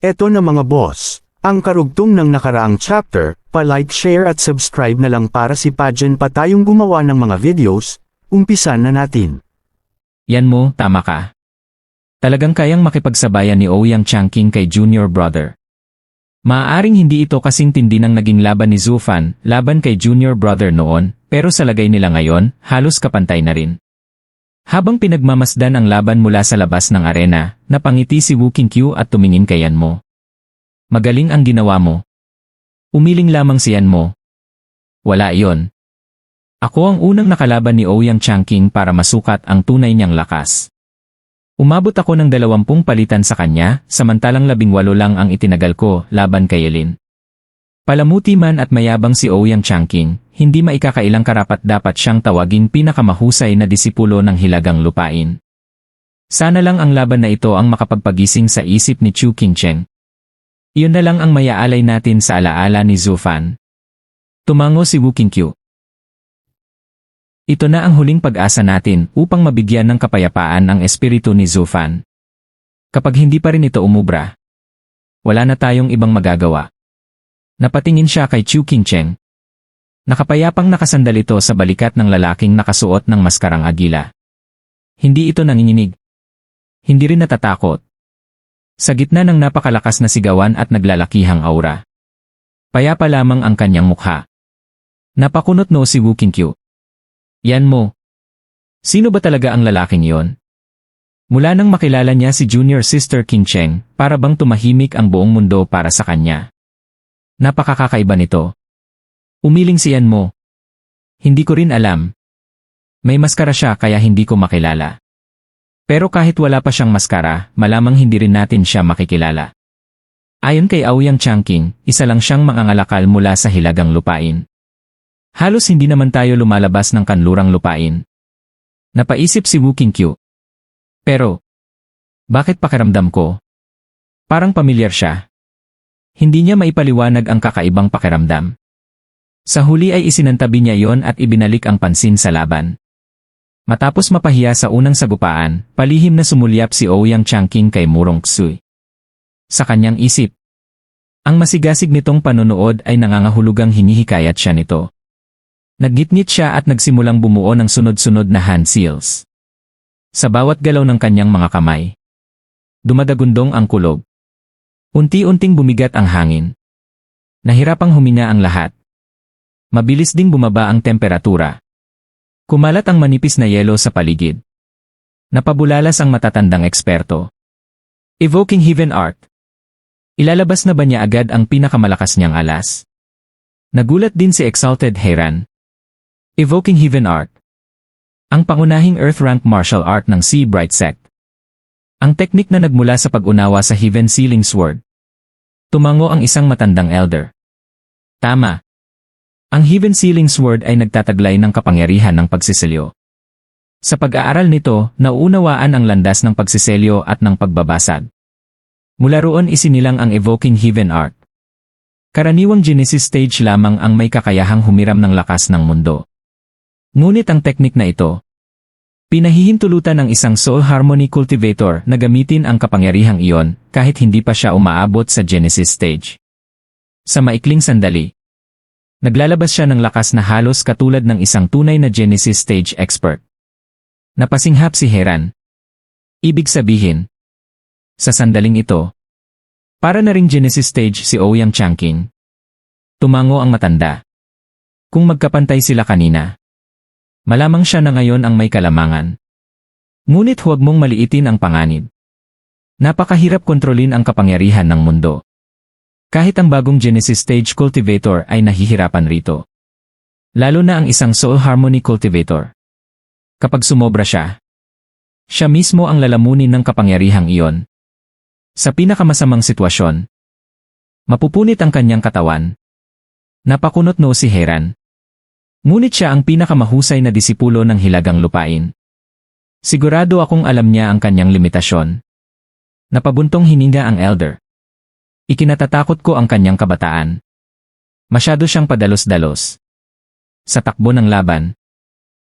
Eto na mga boss, ang karugtong ng nakaraang chapter, pa-like, share at subscribe na lang para si Pajen pa tayong gumawa ng mga videos, umpisan na natin. Yan mo, tama ka. Talagang kayang makipagsabayan ni Ouyang Changqing kay junior brother. Maaaring hindi ito kasing tindi ng naging laban ni Zufan, laban kay junior brother noon, pero sa lagay nila ngayon, halos kapantay na rin. Habang pinagmamasdan ang laban mula sa labas ng arena, napangiti si Wu Qingqiu at tumingin kay Yan Mo. Magaling ang ginawa mo. Umiling lamang si Yan Mo. Wala iyon. Ako ang unang nakalaban ni Ouyang Changqing para masukat ang tunay niyang lakas. Umabot ako ng 20 palitan sa kanya, samantalang 18 lang ang itinagal ko laban kay Yelin. Palamuti man at mayabang si Ouyang Changqing, hindi maikakailang karapat-dapat siyang tawaging pinakamahusay na disipulo ng Hilagang Lupain. Sana lang ang laban na ito ang makapagpagising sa isip ni Chu Qingcheng. Iyon na lang ang mayaalay natin sa alaala ni Zufan. Tumango si Wu Qingqiu. Ito na ang huling pag-asa natin upang mabigyan ng kapayapaan ang espiritu ni Zufan. Kapag hindi pa rin ito umubra, wala na tayong ibang magagawa. Napatingin siya kay Chu Qingcheng. Nakapayapang nakasandal ito sa balikat ng lalaking nakasuot ng maskarang agila. Hindi ito nanginginig. Hindi rin natatakot. Sa gitna ng napakalakas na sigawan at naglalakihang aura, payapa lamang ang kanyang mukha. Napakunot noo si Wu Qingqiu. Yan Mo. Sino ba talaga ang lalaking yon? Mula nang makilala niya si Junior Sister Qingcheng, para bang tumahimik ang buong mundo para sa kanya. Napakakakaiba nito. Umiling si Yan Mo. Hindi ko rin alam. May maskara siya kaya hindi ko makilala. Pero kahit wala pa siyang maskara, malamang hindi rin natin siya makikilala. Ayon kay Ouyang Changqing, isa lang siyang mangangalakal mula sa Hilagang Lupain. Halos hindi naman tayo lumalabas ng kanlurang lupain. Napaisip si Wu Qingqiu. Pero, bakit pakiramdam ko? Parang pamilyar siya. Hindi niya maipaliwanag ang kakaibang pakiramdam. Sa huli ay isinantabi niya yon at ibinalik ang pansin sa laban. Matapos mapahiya sa unang sagupaan, palihim na sumulyap si Ouyang Changqing kay Murong Xue. Sa kanyang isip, ang masigasig nitong panonood ay nangangahulugang hinihikayat siya nito. Naggitngit siya at nagsimulang bumuo ng sunod-sunod na hand seals. Sa bawat galaw ng kanyang mga kamay, dumadagundong ang kulog. Unti-unting bumigat ang hangin. Nahirapang huminga ang lahat. Mabilis ding bumaba ang temperatura. Kumalat ang manipis na yelo sa paligid. Napabulalas ang matatandang eksperto. Evoking Heaven Art. Ilalabas na ba niya agad ang pinakamalakas niyang alas? Nagulat din si Exalted Heiran. Evoking Heaven Art. Ang pangunahing Earth-rank martial art ng Sea Bright Sect. Ang teknik na nagmula sa pag-unawa sa Heaven Sealing Sword. Tumango ang isang matandang elder. Tama. Ang Heaven Sealing Sword ay nagtataglay ng kapangyarihan ng pagsiselyo. Sa pag-aaral nito, nauunawaan ang landas ng pagsiselyo at ng pagbabasag. Mula roon isinilang ang Evoking Heaven Art. Karaniwang Genesis stage lamang ang may kakayahang humiram ng lakas ng mundo. Ngunit ang teknik na ito, pinahihintulutan ng isang Soul Harmony Cultivator na gamitin ang kapangyarihang iyon kahit hindi pa siya umaabot sa Genesis stage. Sa maikling sandali, naglalabas siya ng lakas na halos katulad ng isang tunay na Genesis stage expert. Napasinghap si Heiran. Ibig sabihin, sa sandaling ito, para na ring Genesis stage si Ouyang Changqing. Tumango ang matanda. Kung magkapantay sila kanina, malamang siya na ngayon ang may kalamangan. Ngunit huwag mong maliitin ang panganib. Napakahirap kontrolin ang kapangyarihan ng mundo. Kahit ang bagong Genesis Stage Cultivator ay nahihirapan rito. Lalo na ang isang Soul Harmony Cultivator. Kapag sumobra siya, siya mismo ang lalamunin ng kapangyarihang iyon. Sa pinakamasamang sitwasyon, mapupunit ang kanyang katawan. Napakunot noo si Heiran. Ngunit siya ang pinakamahusay na disipulo ng Hilagang Lupain. Sigurado akong alam niya ang kanyang limitasyon. Napabuntong hininga ang elder. Ikinatatakot ko ang kanyang kabataan. Masyado siyang padalos-dalos. Sa takbo ng laban,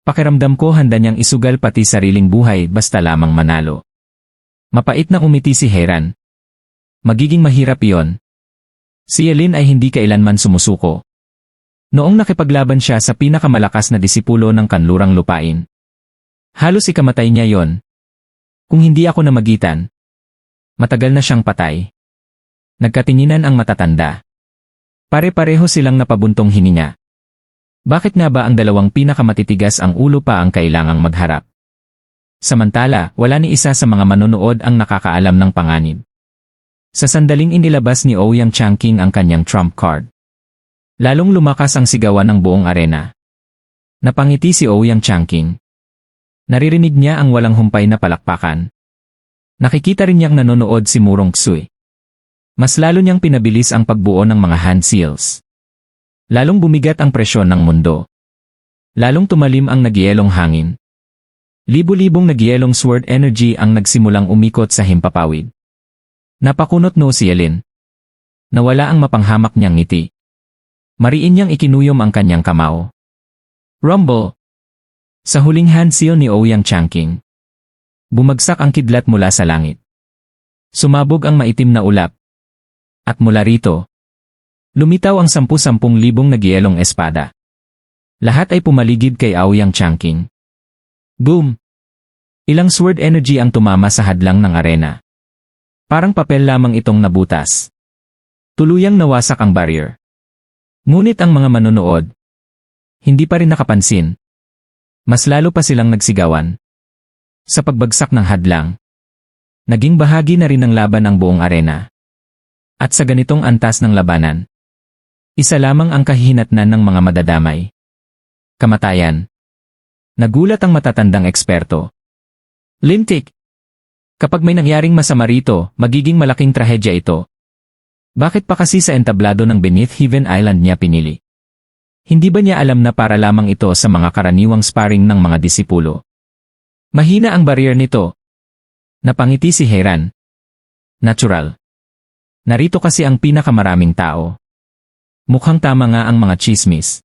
pakiramdam ko handa niyang isugal pati sariling buhay basta lamang manalo. Mapait na umiti si Heiran. Magiging mahirap iyon. Si Elin ay hindi kailanman sumusuko. Noong nakipaglaban siya sa pinakamalakas na disipulo ng kanlurang lupain. Halos ikamatay niya yon. Kung hindi ako namagitan, matagal na siyang patay. Nagkatinginan ang matatanda. Pare-pareho silang napabuntong hininga. Bakit nga ba ang dalawang pinakamatitigas ang ulo pa ang kailangang magharap? Samantala, wala ni isa sa mga manonood ang nakakaalam ng panganib. Sa sandaling inilabas ni Ouyang Changqing ang kanyang trump card. Lalong lumakas ang sigawan ng buong arena. Napangiti si Ouyang Changqing. Naririnig niya ang walang humpay na palakpakan. Nakikita rin niyang nanonood si Murong Xui. Mas lalo niyang pinabilis ang pagbuo ng mga hand seals. Lalong bumigat ang presyon ng mundo. Lalong tumalim ang nagyelong hangin. Libu-libong nagyelong sword energy ang nagsimulang umikot sa himpapawid. Napakunot no si Elin. Nawala ang mapanghamak niyang ngiti. Mariin niyang ikinuyom ang kanyang kamao. Rumble! Sa huling hand seal ni Ouyang Changqing. Bumagsak ang kidlat mula sa langit. Sumabog ang maitim na ulap. At mula rito, lumitaw ang 10,000 nagyelong espada. Lahat ay pumaligid kay Ouyang Changqing. Boom! Ilang sword energy ang tumama sa hadlang ng arena. Parang papel lamang itong nabutas. Tuluyang nawasak ang barrier. Ngunit ang mga manonood, hindi pa rin nakapansin. Mas lalo pa silang nagsigawan. Sa pagbagsak ng hadlang, naging bahagi na rin ng laban ang buong arena. At sa ganitong antas ng labanan, isa lamang ang kahihinatnan ng mga madadamay. Kamatayan. Nagulat ang matatandang eksperto. Lintik! Kapag may nangyaring masama rito, magiging malaking trahedya ito. Bakit pa kasi sa entablado ng Beneath Heaven Island niya pinili? Hindi ba niya alam na para lamang ito sa mga karaniwang sparring ng mga disipulo? Mahina ang barrier nito. Napangiti si Heiran. Natural. Narito kasi ang pinakamaraming tao. Mukhang tama nga ang mga chismis.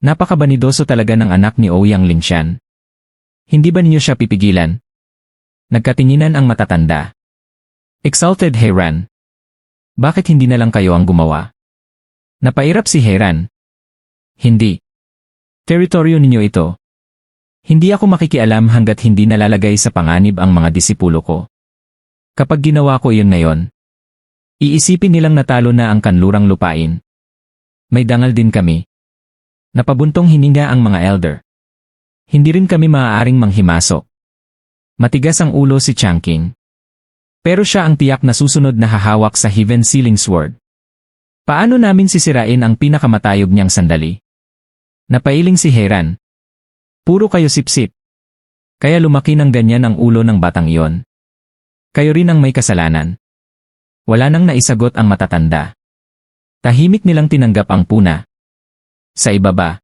Napakabanidoso talaga ng anak ni Ouyang Lingshan. Hindi ba ninyo siya pipigilan? Nagkatinginan ang matatanda. Exalted Heiran. Bakit hindi na lang kayo ang gumawa? Napairap si Heiran. Hindi. Teritoryo ninyo ito. Hindi ako makikialam hanggat hindi nalalagay sa panganib ang mga disipulo ko. Kapag ginawa ko iyon ngayon, iisipin nilang natalo na ang kanlurang lupain. May dangal din kami. Napabuntong hininga ang mga elder. Hindi rin kami maaaring manghimasok. Matigas ang ulo si Changqing. Pero siya ang tiyak na susunod na hahawak sa Heaven Sealing Sword. Paano namin sisirain ang pinakamatayog niyang sandali? Napailing si Heiran. Puro kayo sipsip. Kaya lumaki ng ganyan ang ulo ng batang iyon. Kayo rin ang may kasalanan. Wala nang naisagot ang matatanda. Tahimik nilang tinanggap ang puna. Sa ibaba,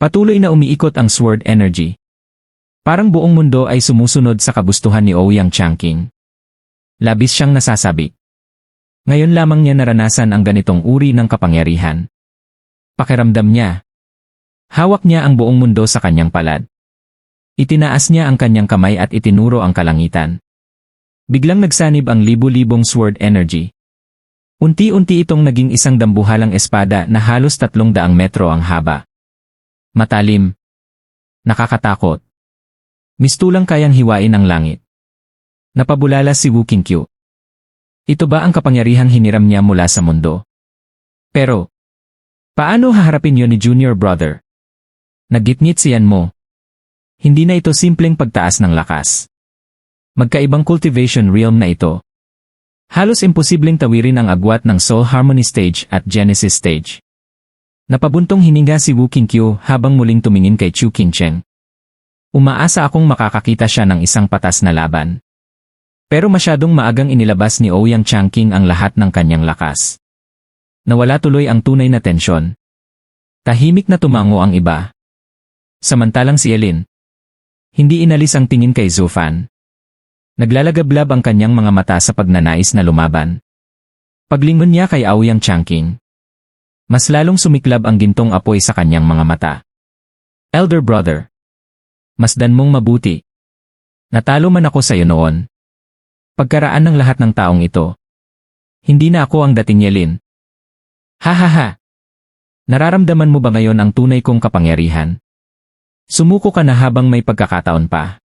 patuloy na umiikot ang sword energy. Parang buong mundo ay sumusunod sa kagustuhan ni Ouyang Changqing. Labis siyang nasasabi. Ngayon lamang niya naranasan ang ganitong uri ng kapangyarihan. Pakiramdam niya. Hawak niya ang buong mundo sa kanyang palad. Itinaas niya ang kanyang kamay at itinuro ang kalangitan. Biglang nagsanib ang libu-libong sword energy. Unti-unti itong naging isang dambuhalang espada na halos 300 metro ang haba. Matalim. Nakakatakot. Mistulang kayang hiwain ang langit. Napabulala si Wu Qingqiu. Ito ba ang kapangyarihang hiniram niya mula sa mundo? Pero, paano haharapin yon ni Junior Brother? Naggitngit siyan mo. Hindi na ito simpleng pagtaas ng lakas. Magkaibang cultivation realm na ito. Halos imposibleng tawirin ang agwat ng Soul Harmony Stage at Genesis Stage. Napabuntong hininga si Wu Qingqiu habang muling tumingin kay Chu Qingcheng. Umaasa akong makakakita siya ng isang patas na laban. Pero masyadong maagang inilabas ni Ouyang Changqing ang lahat ng kanyang lakas. Nawala tuloy ang tunay na tensyon. Tahimik na tumango ang iba. Samantalang si Elin, hindi inalis ang tingin kay Zufan. Naglalagablab ang kanyang mga mata sa pagnanais na lumaban. Paglingon niya kay Ouyang Changqing, mas lalong sumiklab ang gintong apoy sa kanyang mga mata. Elder brother, masdan mong mabuti. Natalo man ako sa iyo noon. Pagkaraan ng lahat ng taong ito, Hindi na ako ang dating Yelin. Ha ha ha! Nararamdaman mo ba ngayon ang tunay kong kapangyarihan? Sumuko ka na habang may pagkakataon pa.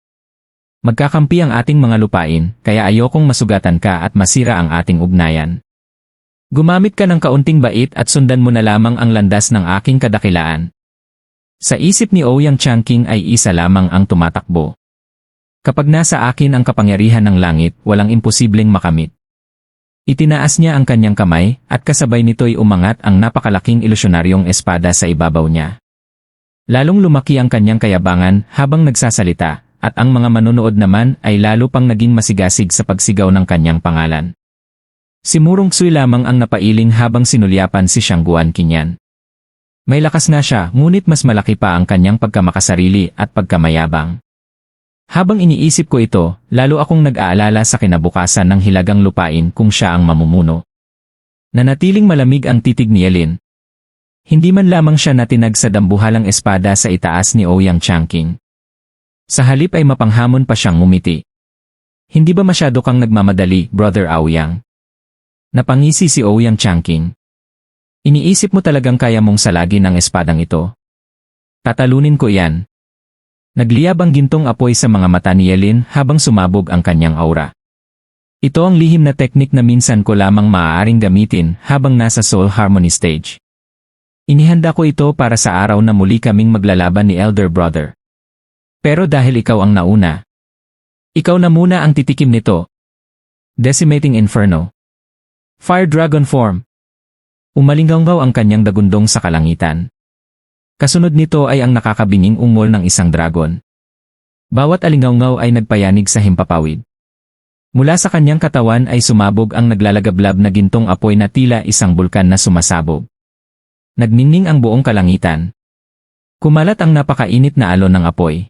Magkakampi ang ating mga lupain, kaya ayokong masugatan ka at masira ang ating ugnayan. Gumamit ka ng kaunting bait at sundan mo na lamang ang landas ng aking kadakilaan. Sa isip ni Ouyang Changqing ay isa lamang ang tumatakbo. Kapag nasa akin ang kapangyarihan ng langit, walang imposibleng makamit. Itinaas niya ang kanyang kamay, at kasabay nito'y umangat ang napakalaking ilusyonaryong espada sa ibabaw niya. Lalong lumaki ang kanyang kayabangan habang nagsasalita, at ang mga manonood naman ay lalo pang naging masigasig sa pagsigaw ng kanyang pangalan. Si Murong Xui lamang ang napailing habang sinulyapan si Shangguan Qinyan. May lakas na siya, ngunit mas malaki pa ang kanyang pagkamakasarili at pagkamayabang. Habang iniisip ko ito, lalo akong nag-aalala sa kinabukasan ng hilagang lupain kung siya ang mamumuno. Nanatiling malamig ang titig ni Yelin. Hindi man lamang siya natinag sa dambuhalang espada sa itaas ni Ouyang Changqing. Sa halip ay mapanghamon pa siyang ngumiti. Hindi ba masyado kang nagmamadali, Brother Aoyang? Napangisi si Ouyang Changqing. Iniisip mo talagang kaya mong salagin ang espadang ito? Tatalunin ko iyan. Nagliyab ang gintong apoy sa mga mata ni Yelin habang sumabog ang kanyang aura. Ito ang lihim na teknik na minsan ko lamang maaaring gamitin habang nasa Soul Harmony stage. Inihanda ko ito para sa araw na muli kaming maglalaban ni Elder Brother. Pero dahil ikaw ang nauna, ikaw na muna ang titikim nito. Decimating Inferno. Fire Dragon Form. Umalinggaw ang kanyang dagundong sa kalangitan. Kasunod nito ay ang nakakabinging ungol ng isang dragon. Bawat alingawngaw ay nagpayanig sa himpapawid. Mula sa kanyang katawan ay sumabog ang naglalagablab na gintong apoy na tila isang bulkan na sumasabog. Nagningning ang buong kalangitan. Kumalat ang napakainit na alon ng apoy.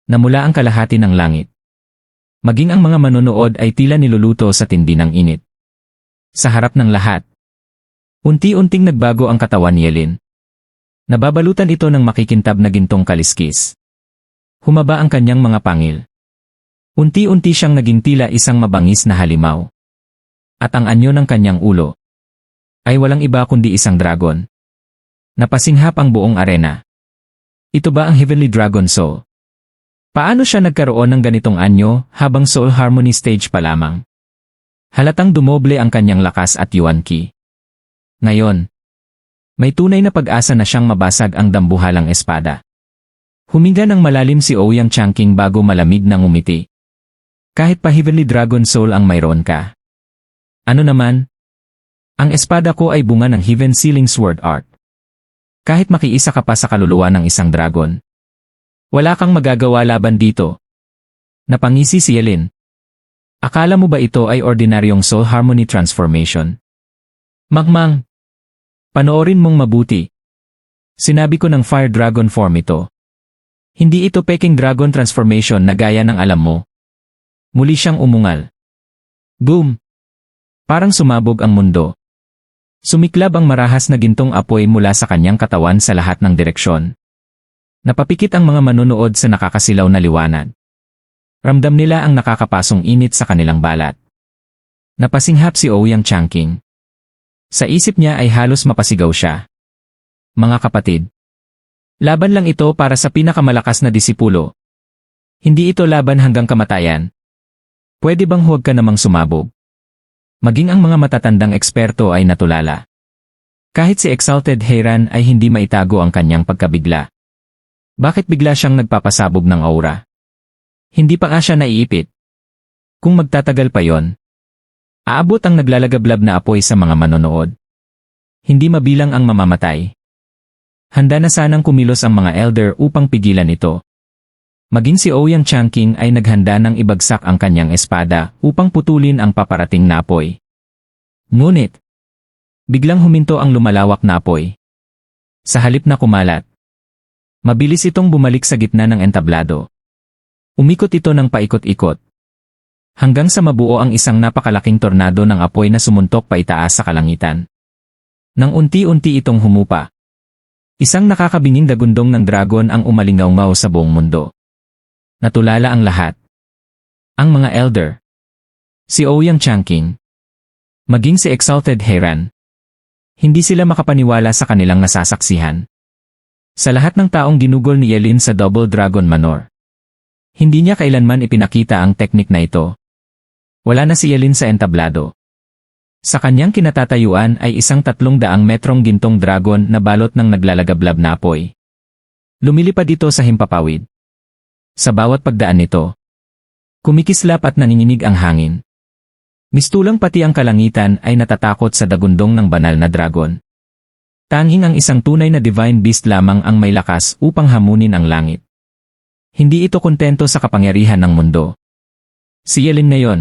Namula ang kalahati ng langit. Maging ang mga manonood ay tila niluluto sa tindi ng init. Sa harap ng lahat, unti-unting nagbago ang katawan ni Yelin. Nababalutan ito ng makikintab na gintong kaliskis. Humaba ang kanyang mga pangil. Unti-unti siyang naging tila isang mabangis na halimaw. At ang anyo ng kanyang ulo ay walang iba kundi isang dragon. Napasinghap ang buong arena. Ito ba ang Heavenly Dragon Soul? Paano siya nagkaroon ng ganitong anyo habang Soul Harmony stage pa lamang? Halatang dumoble ang kanyang lakas at yuan ki. Ngayon, may tunay na pag-asa na siyang mabasag ang dambuhalang espada. Huminga ng malalim si Ouyang Changqing bago malamig na ngumiti. Kahit pa Heavenly Dragon Soul ang mayroon ka. Ano naman? Ang espada ko ay bunga ng Heaven Sealing Sword Art. Kahit makiisa ka pa sa kaluluwa ng isang dragon, wala kang magagawa laban dito. Napangisi si Yelin. Akala mo ba ito ay ordinaryong Soul Harmony Transformation? Magmang. Panoorin mong mabuti. Sinabi ko ng Fire Dragon form ito. Hindi ito peking dragon transformation na gaya ng alam mo. Muli siyang umungal. Boom! Parang sumabog ang mundo. Sumiklab ang marahas na gintong apoy mula sa kanyang katawan sa lahat ng direksyon. Napapikit ang mga manonood sa nakakasilaw na liwanag. Ramdam nila ang nakakapasong init sa kanilang balat. Napasinghap si Ouyang Changqing. Sa isip niya ay halos mapasigaw siya. Mga kapatid, laban lang ito para sa pinakamalakas na disipulo. Hindi ito laban hanggang kamatayan. Pwede bang huwag ka namang sumabog? Maging ang mga matatandang eksperto ay natulala. Kahit si Exalted Heiran ay hindi maitago ang kanyang pagkabigla. Bakit bigla siyang nagpapasabog ng aura? Hindi pa nga siya naiipit. Kung magtatagal pa yon, aabot ang naglalagablab na apoy sa mga manonood. Hindi mabilang ang mamamatay. Handa na sanang kumilos ang mga elder upang pigilan ito. Maging si Ouyang Changqing ay naghanda ng ibagsak ang kanyang espada upang putulin ang paparating na apoy. Ngunit, biglang huminto ang lumalawak na apoy. Sa halip na kumalat, mabilis itong bumalik sa gitna ng entablado. Umikot ito ng paikot-ikot. Hanggang sa mabuo ang isang napakalaking tornado ng apoy na sumuntok paitaas sa kalangitan. Nang unti-unti itong humupa, isang nakakabinging dagundong ng dragon ang umalingaw-ngaw sa buong mundo. Natulala ang lahat. Ang mga elder. Si Ouyang Changqing. Maging si Exalted Heran. Hindi sila makapaniwala sa kanilang nasasaksihan. Sa lahat ng taong ginugol ni Yelin sa Double Dragon Manor, hindi niya kailanman ipinakita ang teknik na ito. Wala na si Yelin sa entablado. Sa kanyang kinatatayuan ay isang 300 metrong gintong dragon na balot ng naglalagablab na apoy. Lumilipad ito sa himpapawid. Sa bawat pagdaan nito, kumikislap at nanginginig ang hangin. Mistulang pati ang kalangitan ay natatakot sa dagundong ng banal na dragon. Tanging ang isang tunay na divine beast lamang ang may lakas upang hamunin ang langit. Hindi ito kontento sa kapangyarihan ng mundo. Si Yelin ngayon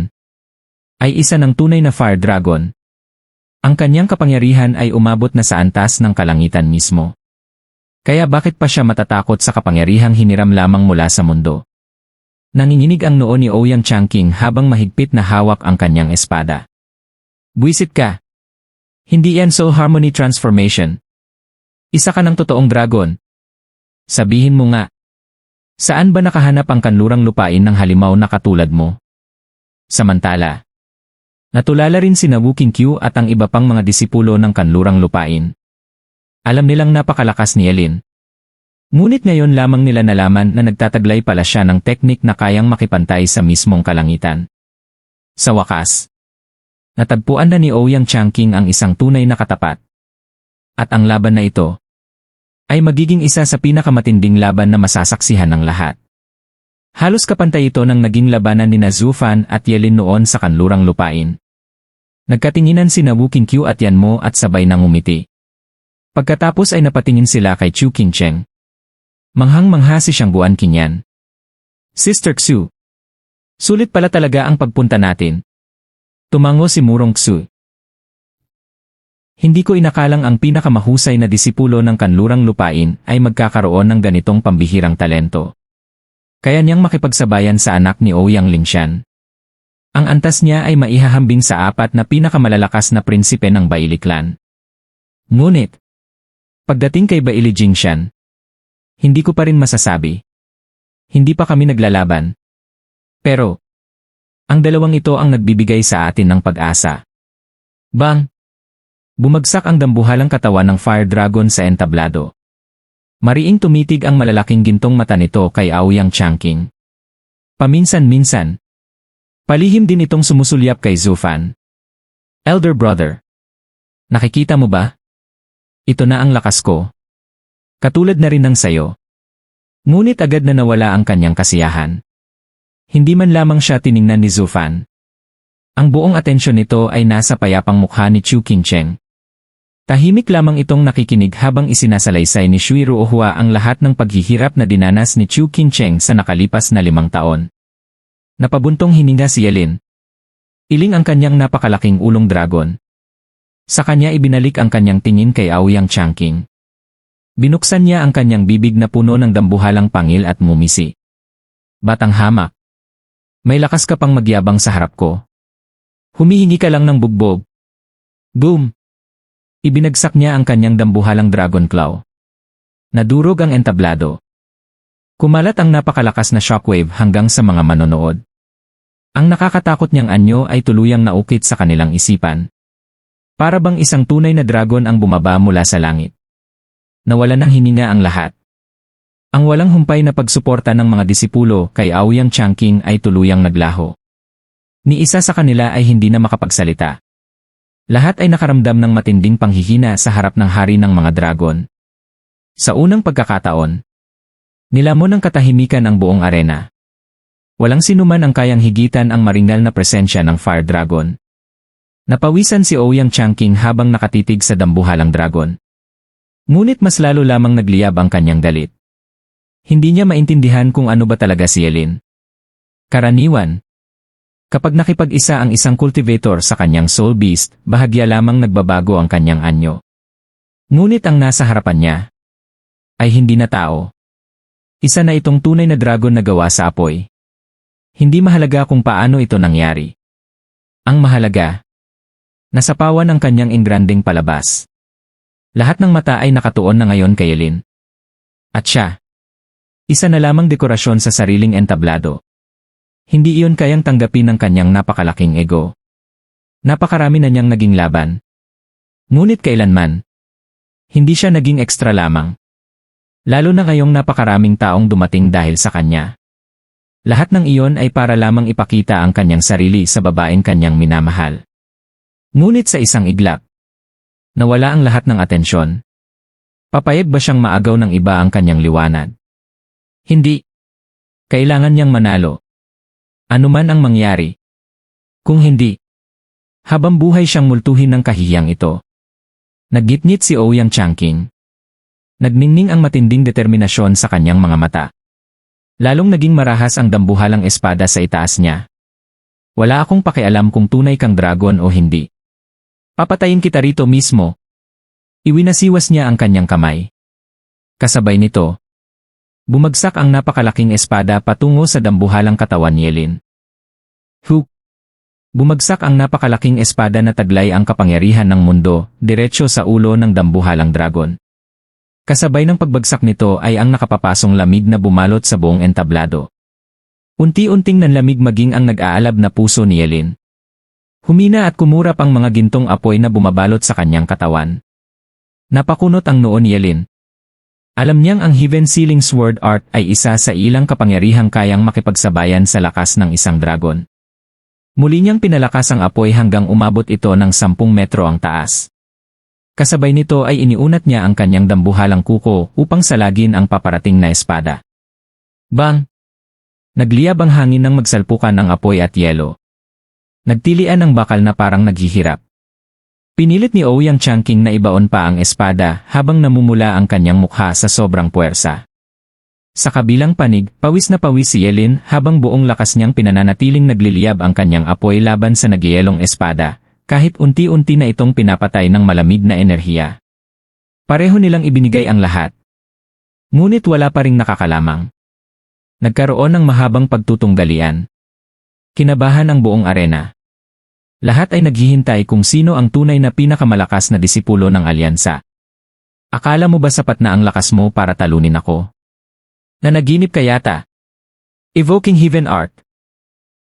ay isa ng tunay na fire dragon. Ang kanyang kapangyarihan ay umabot na sa antas ng kalangitan mismo. Kaya bakit pa siya matatakot sa kapangyarihang hiniram lamang mula sa mundo? Nanginginig ang noo ni Ouyang Changqing habang mahigpit na hawak ang kanyang espada. Buwisit ka. Hindi yan soul harmony transformation. Isa ka ng totoong dragon. Sabihin mo nga. Saan ba nakahanap ang kanlurang lupain ng halimaw na katulad mo? Samantala, natulala rin sina Wu Qingqiu at ang iba pang mga disipulo ng kanlurang lupain. Alam nilang napakalakas ni Yelin. Ngunit ngayon lamang nila nalaman na nagtataglay pala siya ng teknik na kayang makipantay sa mismong kalangitan. Sa wakas, natagpuan na ni Ouyang Changqing ang isang tunay na katapat. At ang laban na ito ay magiging isa sa pinakamatinding laban na masasaksihan ng lahat. Halos kapantay ito ng naging labanan ni Zhu Fan at Yelin noon sa kanlurang lupain. Nagkatinginan sina Wu Qingqiu at Yanmo at sabay nang umiti. Pagkatapos ay napatingin sila kay Chu Qingcheng. Manghang-mangha si Xiangguan Qingyan. Sister Xu. Sulit pala talaga ang pagpunta natin. Tumango si Murong Xu. Hindi ko inakalang ang pinakamahusay na disipulo ng kanlurang lupain ay magkakaroon ng ganitong pambihirang talento. Kaya niyang makipagsabayan sa anak ni Ouyang Lingshan. Ang antas niya ay maihahambing sa 4 na pinakamalalakas na prinsipe ng Baili Clan. Ngunit, pagdating kay Baili Jingshan, hindi ko pa rin masasabi. Hindi pa kami naglalaban. Pero, ang dalawang ito ang nagbibigay sa atin ng pag-asa. Bang! Bumagsak ang dambuhalang katawan ng Fire Dragon sa entablado. Mariing tumitig ang malalaking gintong mata nito kay Ouyang Changqing. Paminsan-minsan, palihim din itong sumusulyap kay Zhu Fan. Elder brother, nakikita mo ba? Ito na ang lakas ko. Katulad na rin ng sayo. Ngunit agad na nawala ang kanyang kasiyahan. Hindi man lamang siya tiningnan ni Zhu Fan. Ang buong atensyon nito ay nasa payapang mukha ni Chu Qingcheng. Tahimik lamang itong nakikinig habang isinasalaysay ni Shui Ruohua ang lahat ng paghihirap na dinanas ni Chu Qingcheng sa nakalipas na 5 taon. Napabuntong hininga si Yelin. Iling ang kanyang napakalaking ulong dragon. Sa kanya ibinalik ang kanyang tingin kay Ouyang Changqing. Binuksan niya ang kanyang bibig na puno ng dambuhalang pangil at mumisi. Batang hamak. May lakas ka pang magyabang sa harap ko. Humihingi ka lang ng bugbog. Boom! Ibinagsak niya ang kanyang dambuhalang dragon claw. Nadurog ang entablado. Kumalat ang napakalakas na shockwave hanggang sa mga manonood. Ang nakakatakot niyang anyo ay tuluyang naukit sa kanilang isipan. Para bang isang tunay na dragon ang bumaba mula sa langit. Nawala ng hininga ang lahat. Ang walang humpay na pagsuporta ng mga disipulo kay Ouyang Changqing ay tuluyang naglaho. Ni isa sa kanila ay hindi na makapagsalita. Lahat ay nakaramdam ng matinding panghihina sa harap ng hari ng mga dragon. Sa unang pagkakataon, nilamon ng katahimikan ang buong arena. Walang sinuman ang kayang higitan ang maringal na presensya ng Fire Dragon. Napawisan si Ouyang Changqing habang nakatitig sa dambuhalang dragon. Ngunit mas lalo lamang nagliyab ang kanyang galit. Hindi niya maintindihan kung ano ba talaga si Yelin. Karaniwan, kapag nakipag-isa ang isang cultivator sa kanyang soul beast, bahagya lamang nagbabago ang kanyang anyo. Ngunit ang nasa harapan niya ay hindi na tao. Isa na itong tunay na dragon na gawa sa apoy. Hindi mahalaga kung paano ito nangyari. Ang mahalaga, nasapawan ang kanyang ingranding palabas. Lahat ng mata ay nakatuon na ngayon kay Yelin. At siya, isa na lamang dekorasyon sa sariling entablado. Hindi iyon kayang tanggapin ng kanyang napakalaking ego. Napakarami na niyang naging laban. Ngunit kailanman, hindi siya naging ekstra lamang. Lalo na ngayong napakaraming taong dumating dahil sa kanya. Lahat ng iyon ay para lamang ipakita ang kanyang sarili sa babaeng kanyang minamahal. Ngunit sa isang iglap, nawala ang lahat ng atensyon. Papayag ba siyang maagaw ng iba ang kanyang liwanag? Hindi. Kailangan niyang manalo. Ano man ang mangyari. Kung hindi, habang buhay siyang multuhin ng kahiyang ito. Naggitngit si Ouyang Changqing. Nagningning ang matinding determinasyon sa kanyang mga mata. Lalong naging marahas ang dambuhalang espada sa itaas niya. Wala akong pakialam kung tunay kang dragon o hindi. Papatayin kita rito mismo. Iwinasiwas niya ang kanyang kamay. Kasabay nito, bumagsak ang napakalaking espada patungo sa dambuhalang katawan ni Yelin. Huk! Bumagsak ang napakalaking espada na taglay ang kapangyarihan ng mundo, diretso sa ulo ng dambuhalang dragon. Kasabay ng pagbagsak nito ay ang nakapapasong lamig na bumalot sa buong entablado. Unti-unting nanlamig maging ang nag-aalab na puso ni Yelin. Humina at kumurap ang mga gintong apoy na bumabalot sa kanyang katawan. Napakunot ang noo ni Yelin. Alam niyang ang Heaven Sealing Sword Art ay isa sa ilang kapangyarihang kayang makipagsabayan sa lakas ng isang dragon. Muli niyang pinalakas ang apoy hanggang umabot ito ng 10 metro ang taas. Kasabay nito ay iniunat niya ang kanyang dambuhalang kuko upang salagin ang paparating na espada. Bang! Nagliyab ang hangin ng magsalpukan ng apoy at yelo. Nagtilian ang bakal na parang naghihirap. Pinilit ni Ouyang Changqing na ibaon pa ang espada habang namumula ang kanyang mukha sa sobrang puwersa. Sa kabilang panig, pawis na pawis si Yelin habang buong lakas niyang pinananatiling nagliliyab ang kanyang apoy laban sa nagyayelong espada. Kahit unti-unti na itong pinapatay ng malamig na enerhiya. Pareho nilang ibinigay ang lahat. Ngunit wala pa ring nakakalamang. Nagkaroon ng mahabang pagtutunggalian. Kinabahan ang buong arena. Lahat ay naghihintay kung sino ang tunay na pinakamalakas na disipulo ng alyansa. Akala mo ba sapat na ang lakas mo para talunin ako? Nanaginip ka yata. Evoking Heaven Art.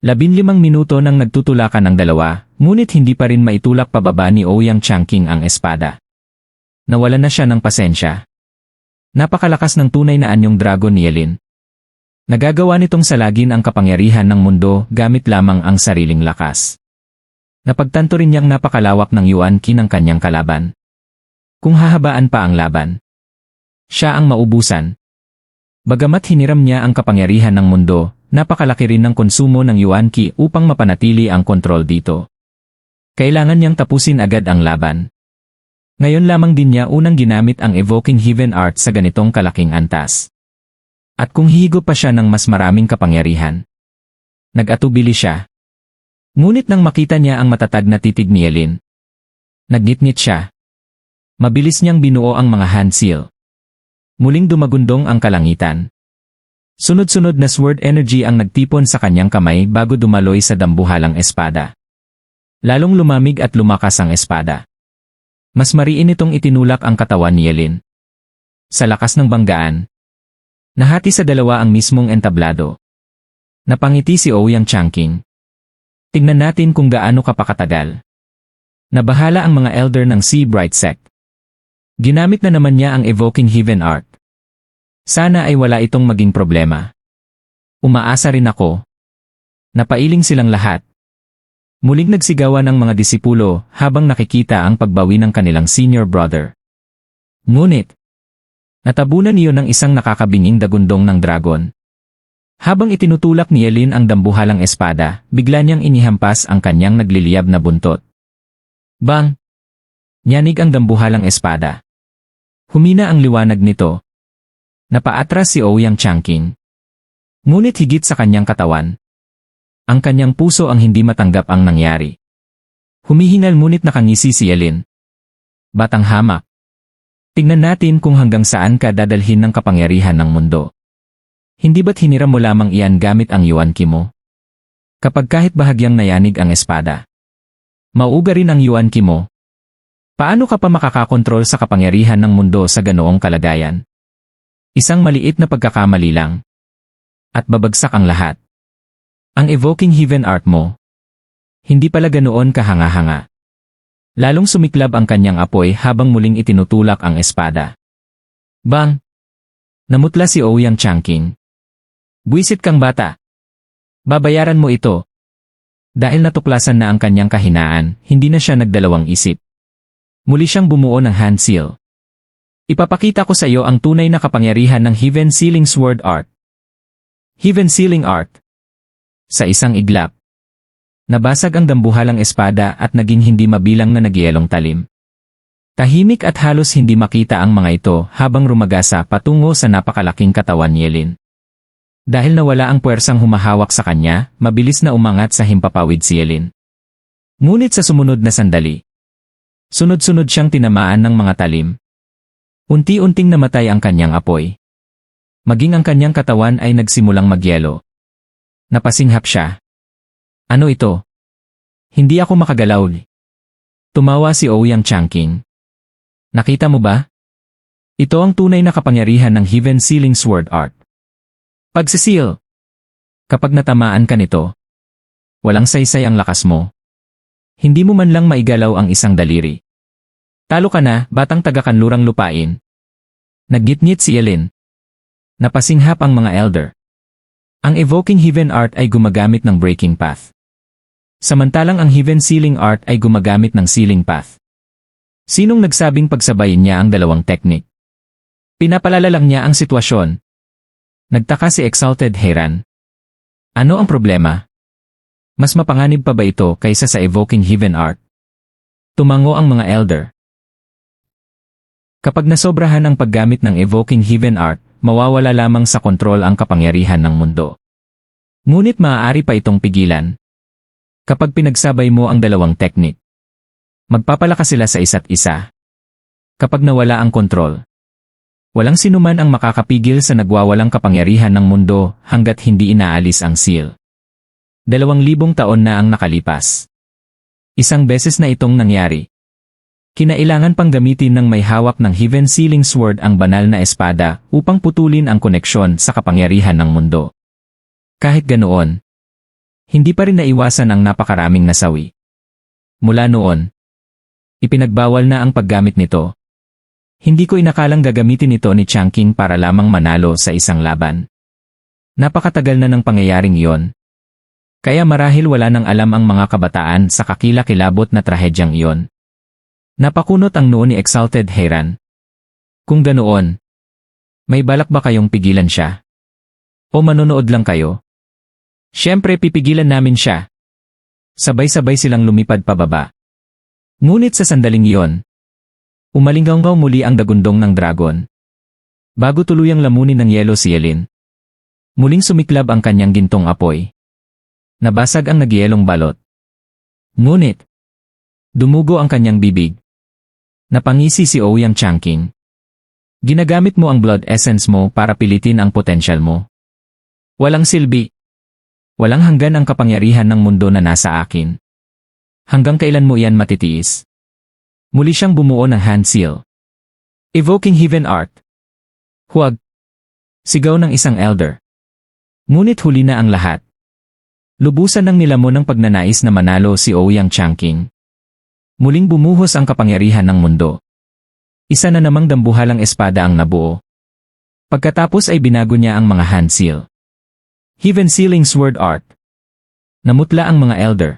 15 minuto nang nagtutulakan ang dalawa, ngunit hindi pa rin maitulak pababa ni Ouyang Changqing ang espada. Nawalan na siya ng pasensya. Napakalakas ng tunay na anyong dragon ni Yelin. Nagagawa nitong salagin ang kapangyarihan ng mundo gamit lamang ang sariling lakas. Napagtanto rin niyang napakalawak ng Yuan Qi ng kanyang kalaban. Kung hahabaan pa ang laban, siya ang maubusan. Bagamat hiniram niya ang kapangyarihan ng mundo, napakalaki rin ng konsumo ng Yuan Qi upang mapanatili ang kontrol dito. Kailangan niyang tapusin agad ang laban. Ngayon lamang din niya unang ginamit ang Evoking Heaven Art sa ganitong kalaking antas. At kung hihigop pa siya ng mas maraming kapangyarihan, nag-atubili siya. Ngunit nang makita niya ang matatag na titig ni Yelin, nagnitnit siya. Mabilis niyang binuo ang mga hand seal. Muling dumagundong ang kalangitan. Sunod-sunod na sword energy ang nagtipon sa kanyang kamay bago dumaloy sa dambuhalang espada. Lalong lumamig at lumakas ang espada. Mas mariin itong itinulak ang katawan ni Yelin. Sa lakas ng banggaan, nahati sa dalawa ang mismong entablado. Napangiti si Ouyang Changqing. Tingnan natin kung gaano kapakatagal. Nabahala ang mga elder ng Sea Bright Sect. Ginamit na naman niya ang Evoking Heaven Art. Sana ay wala itong maging problema. Umaasa rin ako. Napailing silang lahat. Muling nagsigawan ang mga disipulo habang nakikita ang pagbawi ng kanilang senior brother. Ngunit, natabunan niyo ng isang nakakabinging dagundong ng dragon. Habang itinutulak ni Yelin ang dambuhalang espada, bigla niyang inihampas ang kanyang nagliliyab na buntot. Bang! Nyanig ang dambuhalang espada. Humina ang liwanag nito. Napaatras si Ouyang Changqing. Ngunit higit sa kanyang katawan, ang kanyang puso ang hindi matanggap ang nangyari. Humihingal ngunit nakangisi si Yelin. Batang hamak. Tingnan natin kung hanggang saan ka dadalhin ng kapangyarihan ng mundo. Hindi ba't hiniram mo lamang iyan gamit ang Yuan Qi mo? Kapag kahit bahagyang nayanig ang espada, mauuga rin ang Yuan Qi mo. Paano ka pa makakakontrol sa kapangyarihan ng mundo sa ganoong kalagayan? Isang maliit na pagkakamali lang. At babagsak ang lahat. Ang Evoking Heaven Art mo, Hindi pala ganoon kahanga-hanga. Lalong sumiklab ang kanyang apoy habang muling itinutulak ang espada. Bang! Namutla si Ouyang Changqing. Buwisit kang bata. Babayaran mo ito. Dahil natuklasan na ang kanyang kahinaan, hindi na siya nagdalawang isip. Muli siyang bumuo ng hand seal. Ipapakita ko sa iyo ang tunay na kapangyarihan ng Heaven Sealing Sword Art. Heaven Sealing Art. Sa isang iglap, nabasag ang dambuhalang espada at naging hindi mabilang na nagyelong talim. Tahimik at halos hindi makita ang mga ito habang rumagasa patungo sa napakalaking katawan ni Yelin. Dahil nawala ang puwersang humahawak sa kanya, mabilis na umangat sa himpapawid si Yelin. Ngunit sa sumunod na sandali, sunod-sunod siyang tinamaan ng mga talim. Unti-unting namatay ang kanyang apoy. Maging ang kanyang katawan ay nagsimulang magyelo. Napasinghap siya. Ano ito? Hindi ako makagalaw. Tumawa si Ouyang Changqing. Nakita mo ba? Ito ang tunay na kapangyarihan ng Heaven Sealing Sword Art. Pagsisil. Kapag natamaan ka nito, walang saysay ang lakas mo. Hindi mo man lang maigalaw ang isang daliri. Talo ka na, batang taga-kanlurang lupain. Naggitngit si Yelin. Napasinghap ang mga elder. Ang Evoking Heaven Art ay gumagamit ng Breaking Path. Samantalang ang Heaven Sealing Art ay gumagamit ng Sealing Path. Sinong nagsabing pagsabayin niya ang dalawang teknik? Pinapalala lang niya ang sitwasyon. Nagtaka si Exalted Heiran. Ano ang problema? Mas mapanganib pa ba ito kaysa sa Evoking Heaven Art? Tumango ang mga elder. Kapag nasobrahan ang paggamit ng Evoking Heaven Art, mawawala lamang sa kontrol ang kapangyarihan ng mundo. Ngunit maaari pa itong pigilan. Kapag pinagsabay mo ang dalawang teknik, magpapalakas sila sa isa't isa. Kapag nawala ang kontrol, walang sinuman ang makakapigil sa nagwawalang kapangyarihan ng mundo hanggat hindi inaalis ang seal. 2,000 taon na ang nakalipas. Isang beses na itong nangyari. Kinailangan pang gamitin ng may hawak ng Heaven Sealing Sword ang banal na espada upang putulin ang koneksyon sa kapangyarihan ng mundo. Kahit ganoon, hindi pa rin naiwasan ang napakaraming nasawi. Mula noon, ipinagbawal na ang paggamit nito. Hindi ko inakalang gagamitin ito ni Changqing para lamang manalo sa isang laban. Napakatagal na ng pangyayaring iyon. Kaya marahil wala nang alam ang mga kabataan sa kakilakilabot na trahedyang iyon. Napakunot ang noo ni Exalted Heiran. Kung ganoon, may balak ba kayong pigilan siya? O manonood lang kayo? Siyempre pipigilan namin siya. Sabay-sabay silang lumipad pababa. Ngunit sa sandaling iyon, umalinggaw muli ang dagundong ng dragon. Bago tuluyang lamunin ng yelo si Yelin, muling sumiklab ang kanyang gintong apoy. Nabasag ang nagyelong balot. Ngunit, dumugo ang kanyang bibig. Napangisi si Ouyang Changqing. Ginagamit mo ang blood essence mo para pilitin ang potensyal mo. Walang silbi. Walang hanggan ang kapangyarihan ng mundo na nasa akin. Hanggang kailan mo iyan matitiis? Muli siyang bumuo ng hand seal. Evoking Heaven Art. Huwag. Sigaw ng isang elder. Ngunit huli na ang lahat. Lubusan ng nilamon ng pagnanais na manalo si Ouyang Changqing. Muling bumuhos ang kapangyarihan ng mundo. Isa na namang dambuhalang espada ang nabuo. Pagkatapos ay binago niya ang mga hand seal. Heaven Sealing Sword Art. Namutla ang mga elder.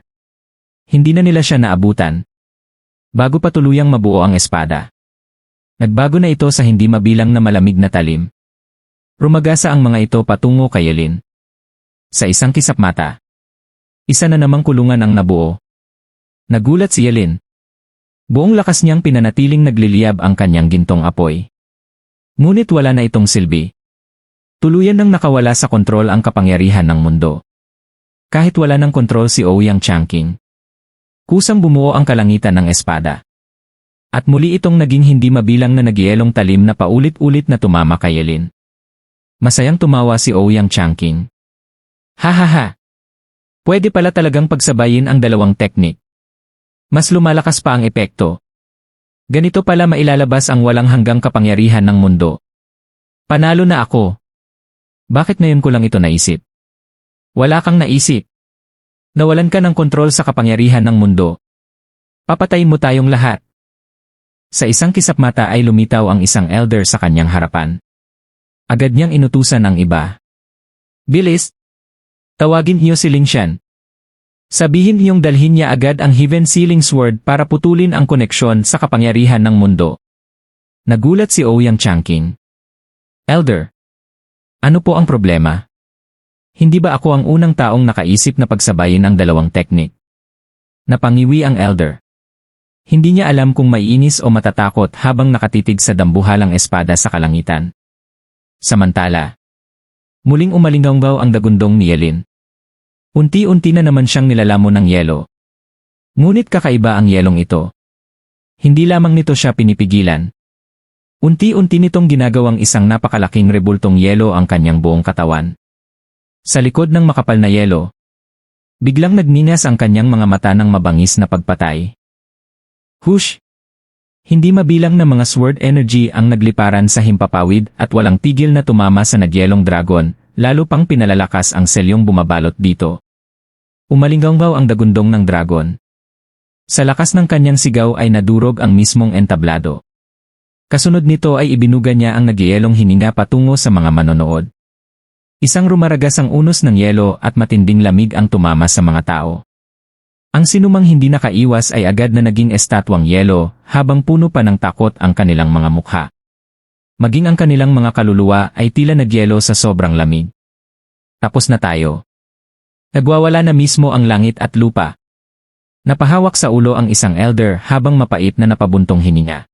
Hindi na nila siya naabutan. Bago pa tuluyang mabuo ang espada. Nagbago na ito sa hindi mabilang na malamig na talim. Rumagasa ang mga ito patungo kay Yelin. Sa isang kisap mata, isa na namang kulungan ang nabuo. Nagulat si Yelin. Buong lakas niyang pinanatiling nagliliyab ang kanyang gintong apoy. Ngunit wala na itong silbi. Tuluyan nang nakawala sa kontrol ang kapangyarihan ng mundo. Kahit wala ng kontrol si Ouyang Changqing, kusang bumuo ang kalangitan ng espada. At muli itong naging hindi mabilang na nagyelong talim na paulit-ulit na tumama kay Yelin. Masayang tumawa si Ouyang Changqing. Ha. Pwede pala talagang pagsabayin ang dalawang teknik. Mas lumalakas pa ang epekto. Ganito pala mailalabas ang walang hanggang kapangyarihan ng mundo. Panalo na ako. Bakit ngayon ko lang ito naisip? Wala kang naisip. Nawalan ka ng kontrol sa kapangyarihan ng mundo. Papatayin mo tayong lahat. Sa isang kisapmata ay lumitaw ang isang elder sa kanyang harapan. Agad niyang inutusan ang iba. Bilis! Tawagin niyo si Lingshan. Sabihin niyong dalhin niya agad ang Heaven Sealing Sword para putulin ang koneksyon sa kapangyarihan ng mundo. Nagulat si Ouyang Changqing. Elder, ano po ang problema? Hindi ba ako ang unang taong nakaisip na pagsabayin ang dalawang teknik? Napangiwi ang elder. Hindi niya alam kung maiinis o matatakot habang nakatitig sa dambuhalang espada sa kalangitan. Samantala, muling umalinggaw ang dagundong ni Yelin. Unti-unti na naman siyang nilalamon ng yelo. Ngunit kakaiba ang yelong ito. Hindi lamang nito siya pinipigilan. Unti-unti nitong ginagawang isang napakalaking rebultong yelo ang kanyang buong katawan. Sa likod ng makapal na yelo, biglang nagningas ang kanyang mga mata ng mabangis na pagpatay. Hush! Hindi mabilang na mga sword energy ang nagliparan sa himpapawid at walang tigil na tumama sa nagyelong dragon, lalo pang pinalalakas ang selyong bumabalot dito. Umalinggaw ang dagundong ng dragon. Sa lakas ng kanyang sigaw ay nadurog ang mismong entablado. Kasunod nito ay ibinuga niya ang nagyelong hininga patungo sa mga manonood. Isang rumaragas ang unos ng yelo at matinding lamig ang tumama sa mga tao. Ang sinumang hindi nakaiwas ay agad na naging estatwang yelo habang puno pa ng takot ang kanilang mga mukha. Maging ang kanilang mga kaluluwa ay tila nagyelo sa sobrang lamig. Tapos na tayo. Nagwawala na mismo ang langit at lupa. Napahawak sa ulo ang isang elder habang mapait na napabuntong hininga.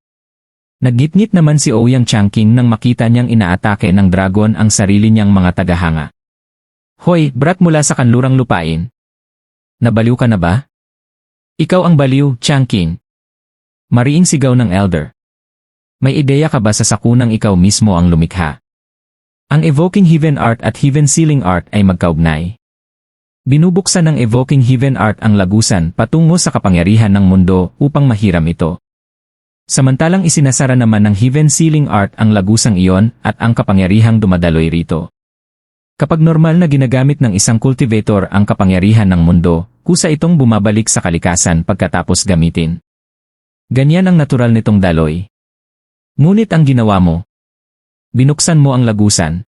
Naggitngit naman si Ouyang Changqing nang makita niyang inaatake ng dragon ang sarili niyang mga tagahanga. Hoy, brat mula sa kanlurang lupain. Nabaliw ka na ba? Ikaw ang baliw, Changqing. Mariing sigaw ng elder. May ideya ka ba sa sakunang ikaw mismo ang lumikha? Ang Evoking Heaven Art at Heaven Sealing Art ay magkaugnay. Binubuksan ng Evoking Heaven Art ang lagusan patungo sa kapangyarihan ng mundo upang mahiram ito. Samantalang isinasara naman ng Heaven Sealing Art ang lagusang iyon at ang kapangyarihang dumadaloy rito. Kapag normal na ginagamit ng isang cultivator ang kapangyarihan ng mundo, kusa itong bumabalik sa kalikasan pagkatapos gamitin. Ganyan ang natural nitong daloy. Ngunit ang ginawa mo, binuksan mo ang lagusan.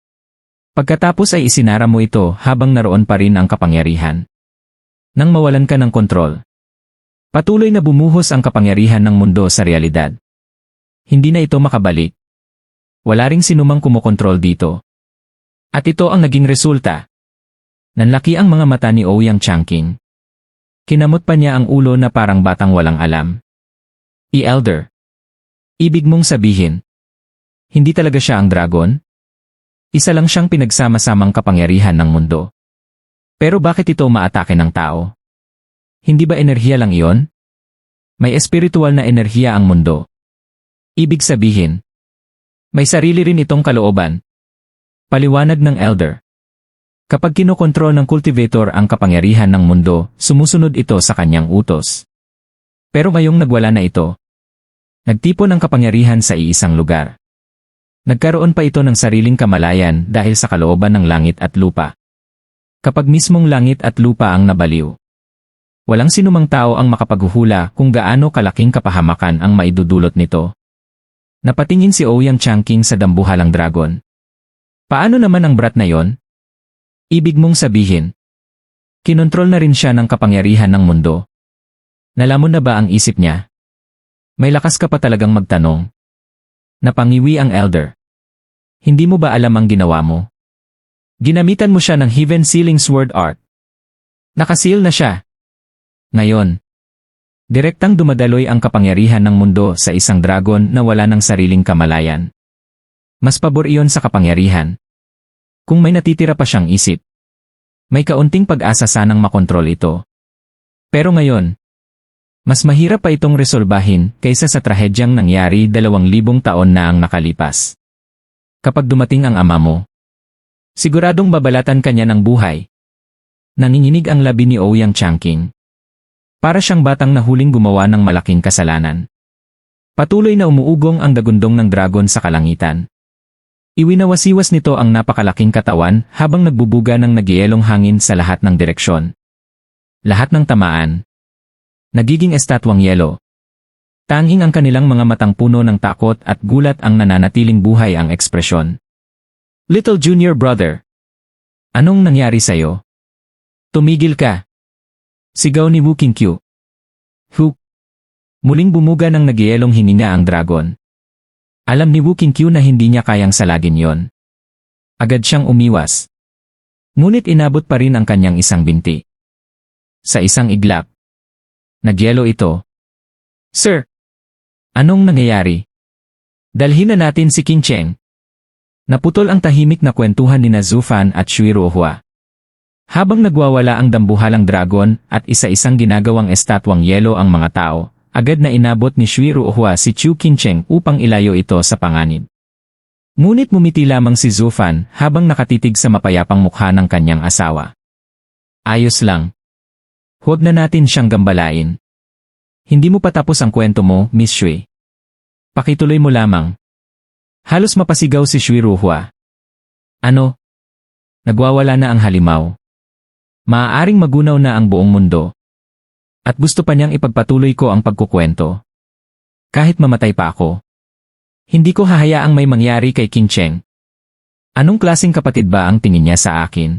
Pagkatapos ay isinara mo ito habang naroon pa rin ang kapangyarihan. Nang mawalan ka ng kontrol, patuloy na bumuhos ang kapangyarihan ng mundo sa realidad. Hindi na ito makabalik. Wala ring sinumang kumokontrol dito. At ito ang naging resulta. Nanlaki ang mga mata ni Ouyang Changqing. Kinamot pa niya ang ulo na parang batang walang alam. Elder. Ibig mong sabihin, hindi talaga siya ang dragon? Isa lang siyang pinagsama-samang kapangyarihan ng mundo. Pero bakit ito umaatake ng tao? Hindi ba enerhiya lang iyon? May espiritual na enerhiya ang mundo. Ibig sabihin, may sarili rin itong kalooban. Paliwanag ng elder. Kapag kinokontrol ng cultivator ang kapangyarihan ng mundo, sumusunod ito sa kanyang utos. Pero ngayong nagwala na ito, nagtipon ang kapangyarihan sa iisang lugar. Nagkaroon pa ito ng sariling kamalayan dahil sa kalooban ng langit at lupa. Kapag mismong langit at lupa ang nabaliw, walang sinumang tao ang makapaghuhula kung gaano kalaking kapahamakan ang maidudulot nito. Napatingin si Ouyang Changqing sa dambuhalang dragon. Paano naman ang brat na yon? Ibig mong sabihin, kinontrol na rin siya ng kapangyarihan ng mundo. Nalamon na ba ang isip niya? May lakas ka pa talagang magtanong. Napangiwi ang elder. Hindi mo ba alam ang ginawa mo? Ginamitan mo siya ng Heaven Sealing Sword Art. Nakaseal na siya. Ngayon, direktang dumadaloy ang kapangyarihan ng mundo sa isang dragon na wala ng sariling kamalayan. Mas pabor iyon sa kapangyarihan. Kung may natitira pa siyang isip, may kaunting pag-asa sanang makontrol ito. Pero ngayon, mas mahirap pa itong resolbahin kaysa sa trahedyang nangyari 2,000 taon na ang nakalipas. Kapag dumating ang ama mo, siguradong babalatan kanya ng buhay. Nanginginig ang labi ni Ouyang Changqing. Para siyang batang nahuling gumawa ng malaking kasalanan. Patuloy na umuugong ang dagundong ng dragon sa kalangitan. Iwinawasiwas nito ang napakalaking katawan habang nagbubuga ng nagyayelong hangin sa lahat ng direksyon. Lahat ng tamaan. Nagiging estatwang yelo. Tanging ang kanilang mga matang puno ng takot at gulat ang nananatiling buhay ang ekspresyon. Little junior brother. Anong nangyari sa'yo? Tumigil ka. Sigaw ni Wu Qingqiu. Hu. Muling bumuga ng nagyelong hininga ang dragon. Alam ni Wu Qingqiu na hindi niya kayang salagin yon. Agad siyang umiwas. Ngunit inabot pa rin ang kanyang isang binti. Sa isang iglap. Nagyelo ito. Sir! Anong nangyayari? Dalhin na natin si Qin Cheng. Naputol ang tahimik na kwentuhan ni Zufan at Shui Ruohua. Habang nagwawala ang dambuhalang dragon at isa-isang ginagawang estatwang yelo ang mga tao, agad na inabot ni Shui Ruohua si Chu Qincheng upang ilayo ito sa panganib. Ngunit mumiti lamang si Zufan habang nakatitig sa mapayapang mukha ng kanyang asawa. Ayos lang. Huwag na natin siyang gambalain. Hindi mo pa tapos ang kwento mo, Miss Shui. Pakituloy mo lamang. Halos mapasigaw si Shui Ruohua. Ano? Nagwawala na ang halimaw. Maaaring magunaw na ang buong mundo. At gusto pa niyang ipagpatuloy ko ang pagkukwento. Kahit mamatay pa ako. Hindi ko hahayaang may mangyari kay Qin Cheng. Anong klaseng kapatid ba ang tingin niya sa akin?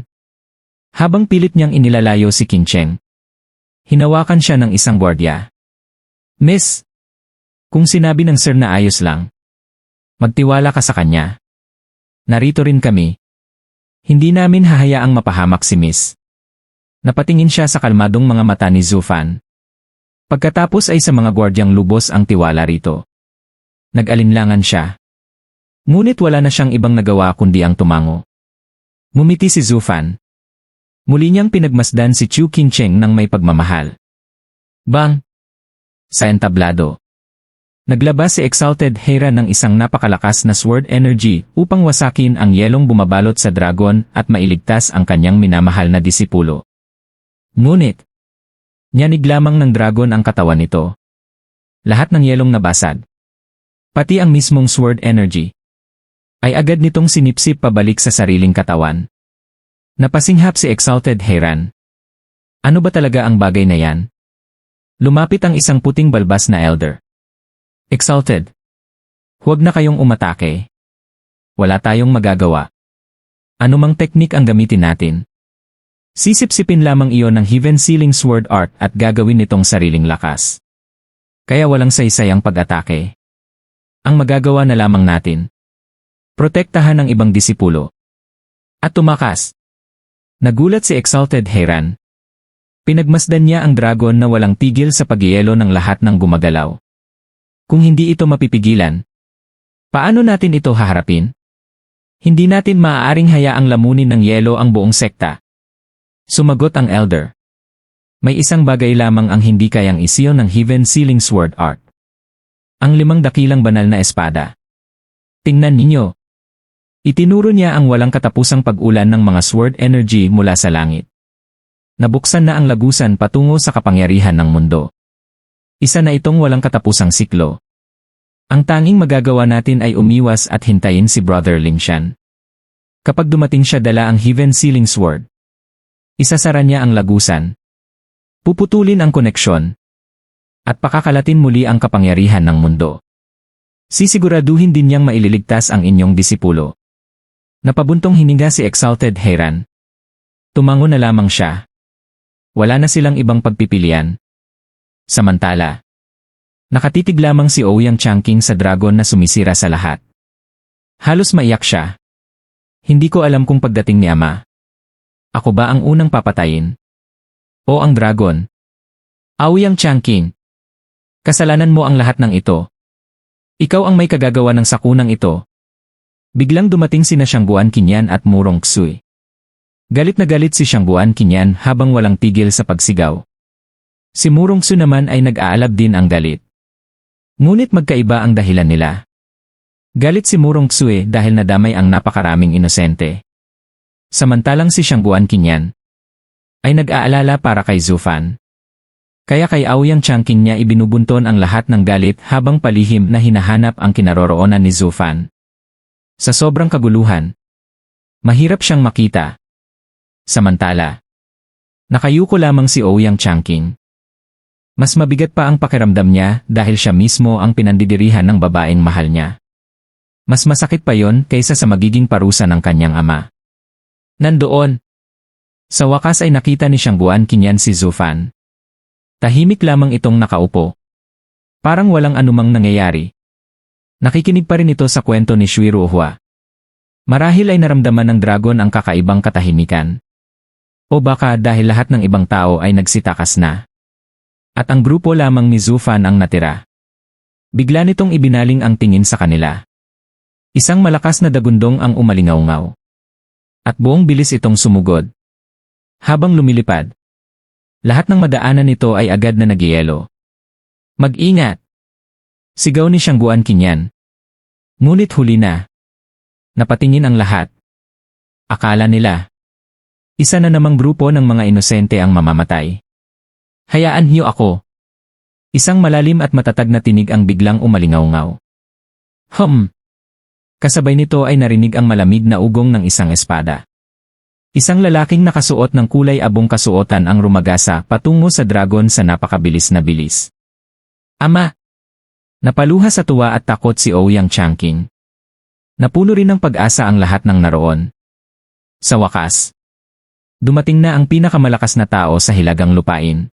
Habang pilit niyang inilalayo si Qin Cheng, hinawakan siya ng isang gwardiya. Miss, kung sinabi ng sir na ayos lang, magtiwala ka sa kanya. Narito rin kami. Hindi namin hahayaang mapahamak si Miss. Napatingin siya sa kalmadong mga mata ni Zufan. Pagkatapos ay sa mga gwardyang lubos ang tiwala rito. Nag-alinlangan siya. Ngunit wala na siyang ibang nagawa kundi ang tumango. Ngumiti si Zufan. Muli niyang pinagmasdan si Chu Qincheng ng may pagmamahal. Bang! Sa entablado. Naglabas si Exalted Hera ng isang napakalakas na sword energy upang wasakin ang yelong bumabalot sa dragon at mailigtas ang kanyang minamahal na disipulo. Ngunit, nyanig lamang ng dragon ang katawan nito. Lahat ng yelong nabasag. Pati ang mismong sword energy. Ay agad nitong sinipsip pabalik sa sariling katawan. Napasinghap si Exalted Heran. Ano ba talaga ang bagay na yan? Lumapit ang isang puting balbas na elder. Exalted. Huwag na kayong umatake. Wala tayong magagawa. Anumang teknik ang gamitin natin. Sisipsipin lamang iyon ng Heaven Sealing Sword Art at gagawin nitong sariling lakas. Kaya walang saysay ang pag-atake. Ang magagawa na lamang natin. Protektahan ang ibang disipulo. At tumakas. Nagulat si Exalted Heran. Pinagmasdan niya ang dragon na walang tigil sa pagyelo ng lahat ng gumagalaw. Kung hindi ito mapipigilan, paano natin ito haharapin? Hindi natin maaaring hayaang lamunin ng yelo ang buong sekta. Sumagot ang elder. May isang bagay lamang ang hindi kayang isiyon ng Heaven Sealing Sword Art. Ang 5 dakilang banal na espada. Tingnan ninyo. Itinuro niya ang walang katapusang pag-ulan ng mga sword energy mula sa langit. Nabuksan na ang lagusan patungo sa kapangyarihan ng mundo. Isa na itong walang katapusang siklo. Ang tanging magagawa natin ay umiwas at hintayin si Brother Lingshan. Kapag dumating siya dala ang Heaven Sealing Sword, isasara niya ang lagusan. Puputulin ang koneksyon. At pakakalatin muli ang kapangyarihan ng mundo. Sisiguraduhin din niyang maililigtas ang inyong disipulo. Napabuntong hininga si Exalted Heran. Tumango na lamang siya. Wala na silang ibang pagpipilian. Samantala, nakatitig lamang si Ouyang Changqing sa dragon na sumisira sa lahat. Halos maiyak siya. Hindi ko alam kung pagdating ni Ama. Ako ba ang unang papatayin? O ang dragon? Ouyang Changqing. Kasalanan mo ang lahat ng ito. Ikaw ang may kagagawa ng sakunang ito. Biglang dumating sina Shangguan Qinyan at Murong Xui. Galit na galit si Shangguan Qinyan habang walang tigil sa pagsigaw. Si Murong Xui naman ay nag-aalab din ang galit. Ngunit magkaiba ang dahilan nila. Galit si Murong Xui dahil nadamay ang napakaraming inosente. Samantalang si Shangguan Qinyan ay nag-aalala para kay Zufan. Kaya kay Ouyang Changqing niya ibinubunton ang lahat ng galit habang palihim na hinahanap ang kinaroroonan ni Zufan. Sa sobrang kaguluhan, mahirap siyang makita. Samantala, Nakayuko lamang si Ouyang Changqing. Mas mabigat pa ang pakiramdam niya dahil siya mismo ang pinandidirihan ng babaeng mahal niya. Mas masakit pa yon kaysa sa magiging parusa ng kanyang ama. Nandoon. Sa wakas ay nakita ni Shangguan Qinyan si Zufan. Tahimik lamang itong nakaupo. Parang walang anumang nangyayari. Nakikinig pa rin ito sa kwento ni Shui Ruohua. Marahil ay naramdaman ng dragon ang kakaibang katahimikan. O baka dahil lahat ng ibang tao ay nagsitakas na. At ang grupo lamang ni Zufan ang natira. Bigla nitong ibinaling ang tingin sa kanila. Isang malakas na dagundong ang umalingaw-ngaw. At buong bilis itong sumugod. Habang lumilipad, lahat ng madaanan nito ay agad na nagyelo. Mag-ingat! Sigaw ni Shangguan Qinyan. Ngunit huli na. Napatingin ang lahat. Akala nila isa na namang grupo ng mga inosente ang mamamatay. Hayaan niyo ako. Isang malalim at matatag na tinig ang biglang umalingaw-ngaw. Kasabay nito ay narinig ang malamig na ugong ng isang espada. Isang lalaking nakasuot ng kulay abong kasuotan ang rumagasa patungo sa dragon sa napakabilis na bilis. Ama! Napaluha sa tuwa at takot si Ouyang Changqing. Napuno rin ng pag-asa ang lahat ng naroon. Sa wakas, dumating na ang pinakamalakas na tao sa hilagang lupain.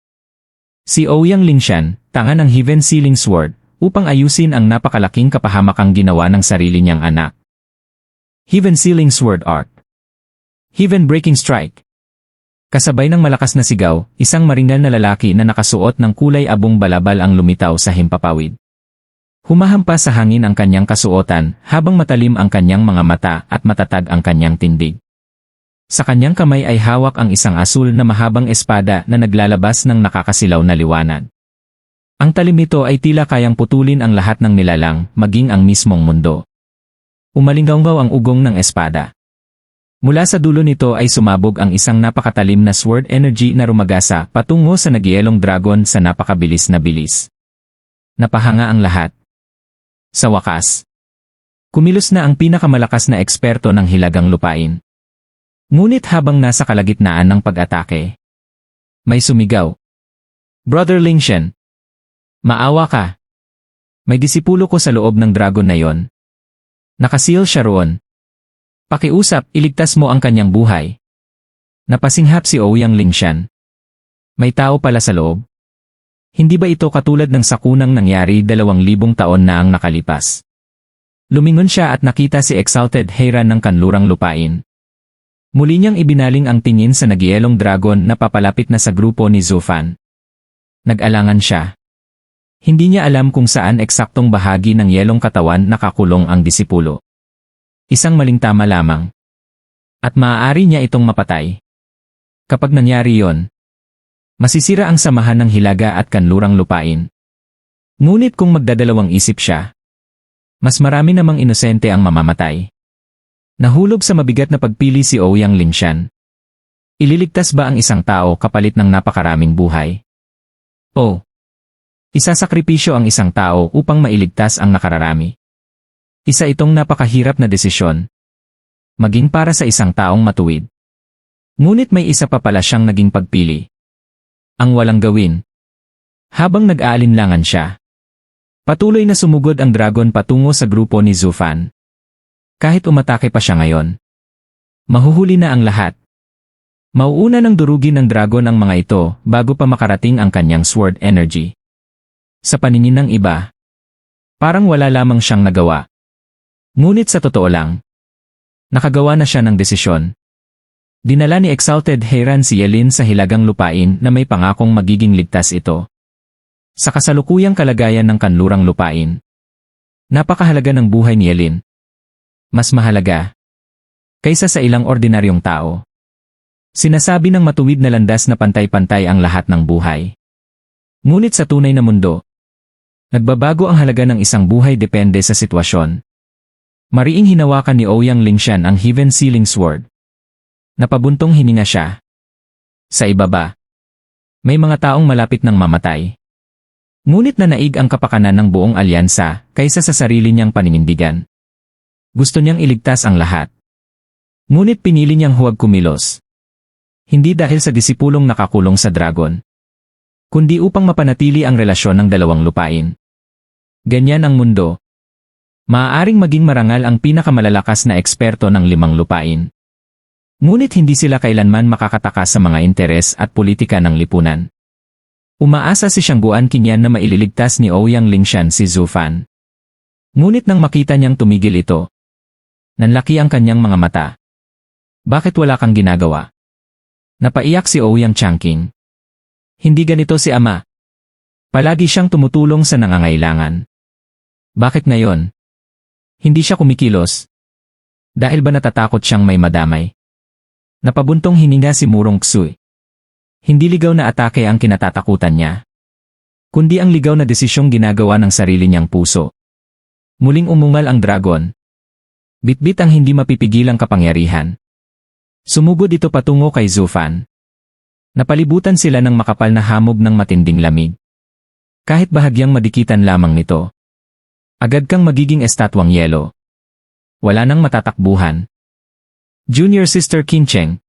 Si Ouyang Lingshan, tanga ng Heaven Sealing Sword, upang ayusin ang napakalaking kapahamakang ginawa ng sarili niyang anak. Heaven Sealing Sword Art. Heaven Breaking Strike. Kasabay ng malakas na sigaw, isang maringal na lalaki na nakasuot ng kulay abong balabal ang lumitaw sa himpapawid. Humahampas sa hangin ang kanyang kasuotan habang matalim ang kanyang mga mata at matatag ang kanyang tindig. Sa kanyang kamay ay hawak ang isang asul na mahabang espada na naglalabas ng nakakasilaw na liwanag. Ang talim nito ay tila kayang putulin ang lahat ng nilalang, maging ang mismong mundo. Umalinggaw ang ugong ng espada. Mula sa dulo nito ay sumabog ang isang napakatalim na sword energy na rumagasa patungo sa nagyelong dragon sa napakabilis na bilis. Napahanga ang lahat. Sa wakas, kumilos na ang pinakamalakas na eksperto ng hilagang lupain. Ngunit habang nasa kalagitnaan ng pag-atake, may sumigaw. Brother Lingshan, maawa ka. May disipulo ko sa loob ng dragon na yon. Nakasil siya roon. Pakiusap, iligtas mo ang kanyang buhay. Napasinghap si Ouyang Lingshan. May tao pala sa loob. Hindi ba ito katulad ng sakunang nangyari 2,000 taon na ang nakalipas? Lumingon siya at nakita si Exalted Heiran ng kanlurang lupain. Muli niyang ibinaling ang tingin sa nagyelong dragon na papalapit na sa grupo ni Zufan. Nag-alangan siya. Hindi niya alam kung saan eksaktong bahagi ng yelong katawan nakakulong ang disipulo. Isang maling tama lamang. At maaari niya itong mapatay. Kapag nangyari yon, masisira ang samahan ng hilaga at kanlurang lupain. Ngunit kung magdadalawang isip siya, mas marami namang inosente ang mamamatay. Nahulog sa mabigat na pagpili si Ouyang Lingshan. Ililigtas ba ang isang tao kapalit ng napakaraming buhay? O isasakripisyo ang isang tao upang mailigtas ang nakararami? Isa itong napakahirap na desisyon. Maging para sa isang taong matuwid. Ngunit may isa pa pala siyang naging pagpili. Ang walang gawin. Habang nag-aalinlangan siya, patuloy na sumugod ang dragon patungo sa grupo ni Zufan. Kahit umatake pa siya ngayon, mahuhuli na ang lahat. Mauuna ng durugin ng dragon ang mga ito bago pa makarating ang kanyang sword energy. Sa paningin ng iba, parang wala lamang siyang nagawa. Ngunit sa totoo lang, nakagawa na siya ng desisyon. Dinala ni Exalted Heiran si Yelin sa hilagang lupain na may pangakong magiging ligtas ito. Sa kasalukuyang kalagayan ng kanlurang lupain, napakahalaga ng buhay ni Yelin. Mas mahalaga kaysa sa ilang ordinaryong tao. Sinasabi ng matuwid na landas na pantay-pantay ang lahat ng buhay. Ngunit sa tunay na mundo, nagbabago ang halaga ng isang buhay depende sa sitwasyon. Mariing hinawakan ni Ouyang Lingshan ang Heaven Sealing Sword. Napabuntong hininga siya. Sa ibaba, may mga taong malapit ng mamatay. Ngunit nanaig ang kapakanan ng buong alyansa kaysa sa sarili niyang paninindigan. Gusto niyang iligtas ang lahat. Ngunit pinili niyang huwag kumilos. Hindi dahil sa disipulong nakakulong sa dragon, kundi upang mapanatili ang relasyon ng dalawang lupain. Ganyan ang mundo. Maaaring maging marangal ang pinakamalalakas na eksperto ng 5 lupain. Ngunit hindi sila kailanman makakatakas sa mga interes at politika ng lipunan. Umaasa si Shangguan Qingyan na maililigtas ni Ouyang Lingshan si Zhu Fan. Ngunit nang makita niyang tumigil ito, nanlaki ang kanyang mga mata. Bakit wala kang ginagawa? Napaiyak si Ouyang Changqing. Hindi ganito si ama. Palagi siyang tumutulong sa nangangailangan. Bakit ngayon? Hindi siya kumikilos. Dahil ba natatakot siyang may madamay? Napabuntong hininga si Murong Xue. Hindi ligaw na atake ang kinatatakutan niya, kundi ang ligaw na desisyong ginagawa ng sarili niyang puso. Muling umungal ang dragon. Bitbit ang hindi mapipigilang kapangyarihan. Sumugod ito patungo kay Zhu Fan. Napalibutan sila ng makapal na hamog ng matinding lamig. Kahit bahagyang madikitan lamang nito, agad kang magiging estatwang yelo. Wala nang matatakbuhan. Junior Sister Qincheng.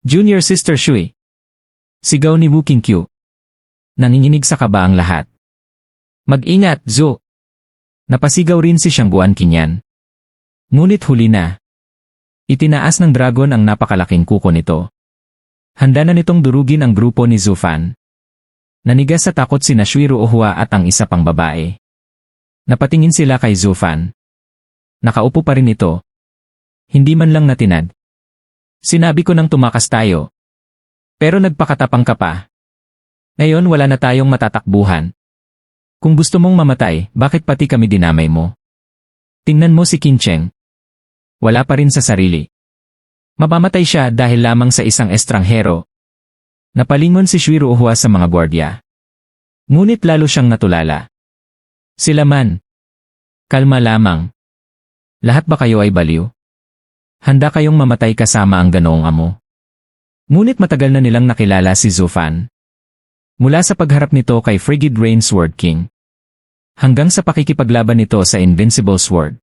Junior Sister Shui. Sigaw ni Wu Qingqiu. Nanginginig sa kaba ang lahat. Mag-ingat, Zhu! Napasigaw rin si Shangguan Qingyan. Ngunit huli na. Itinaas ng dragon ang napakalaking kuko nito. Handa na nitong durugin ang grupo ni Zhu Fan. Nanigas sa takot sina Shui Ruohua at ang isa pang babae. Napatingin sila kay Zhu Fan. Nakaupo pa rin ito. Hindi man lang natinag. Sinabi ko nang tumakas tayo. Pero nagpakatapang ka pa. Ngayon wala na tayong matatakbuhan. Kung gusto mong mamatay, bakit pati kami dinamay mo? Tingnan mo si Qincheng. Wala pa rin sa sarili. Mamamatay siya dahil lamang sa isang estranghero. Napalingon si Shui Ruohua sa mga gwardya. Ngunit lalo siyang natulala. Sila man. Kalma lamang. Lahat ba kayo ay baliw? Handa kayong mamatay kasama ang ganoong amo. Ngunit matagal na nilang nakilala si Zhu Fan. Mula sa pagharap nito kay Frigid Rain Sword King, hanggang sa pakikipaglaban nito sa Invincible Sword.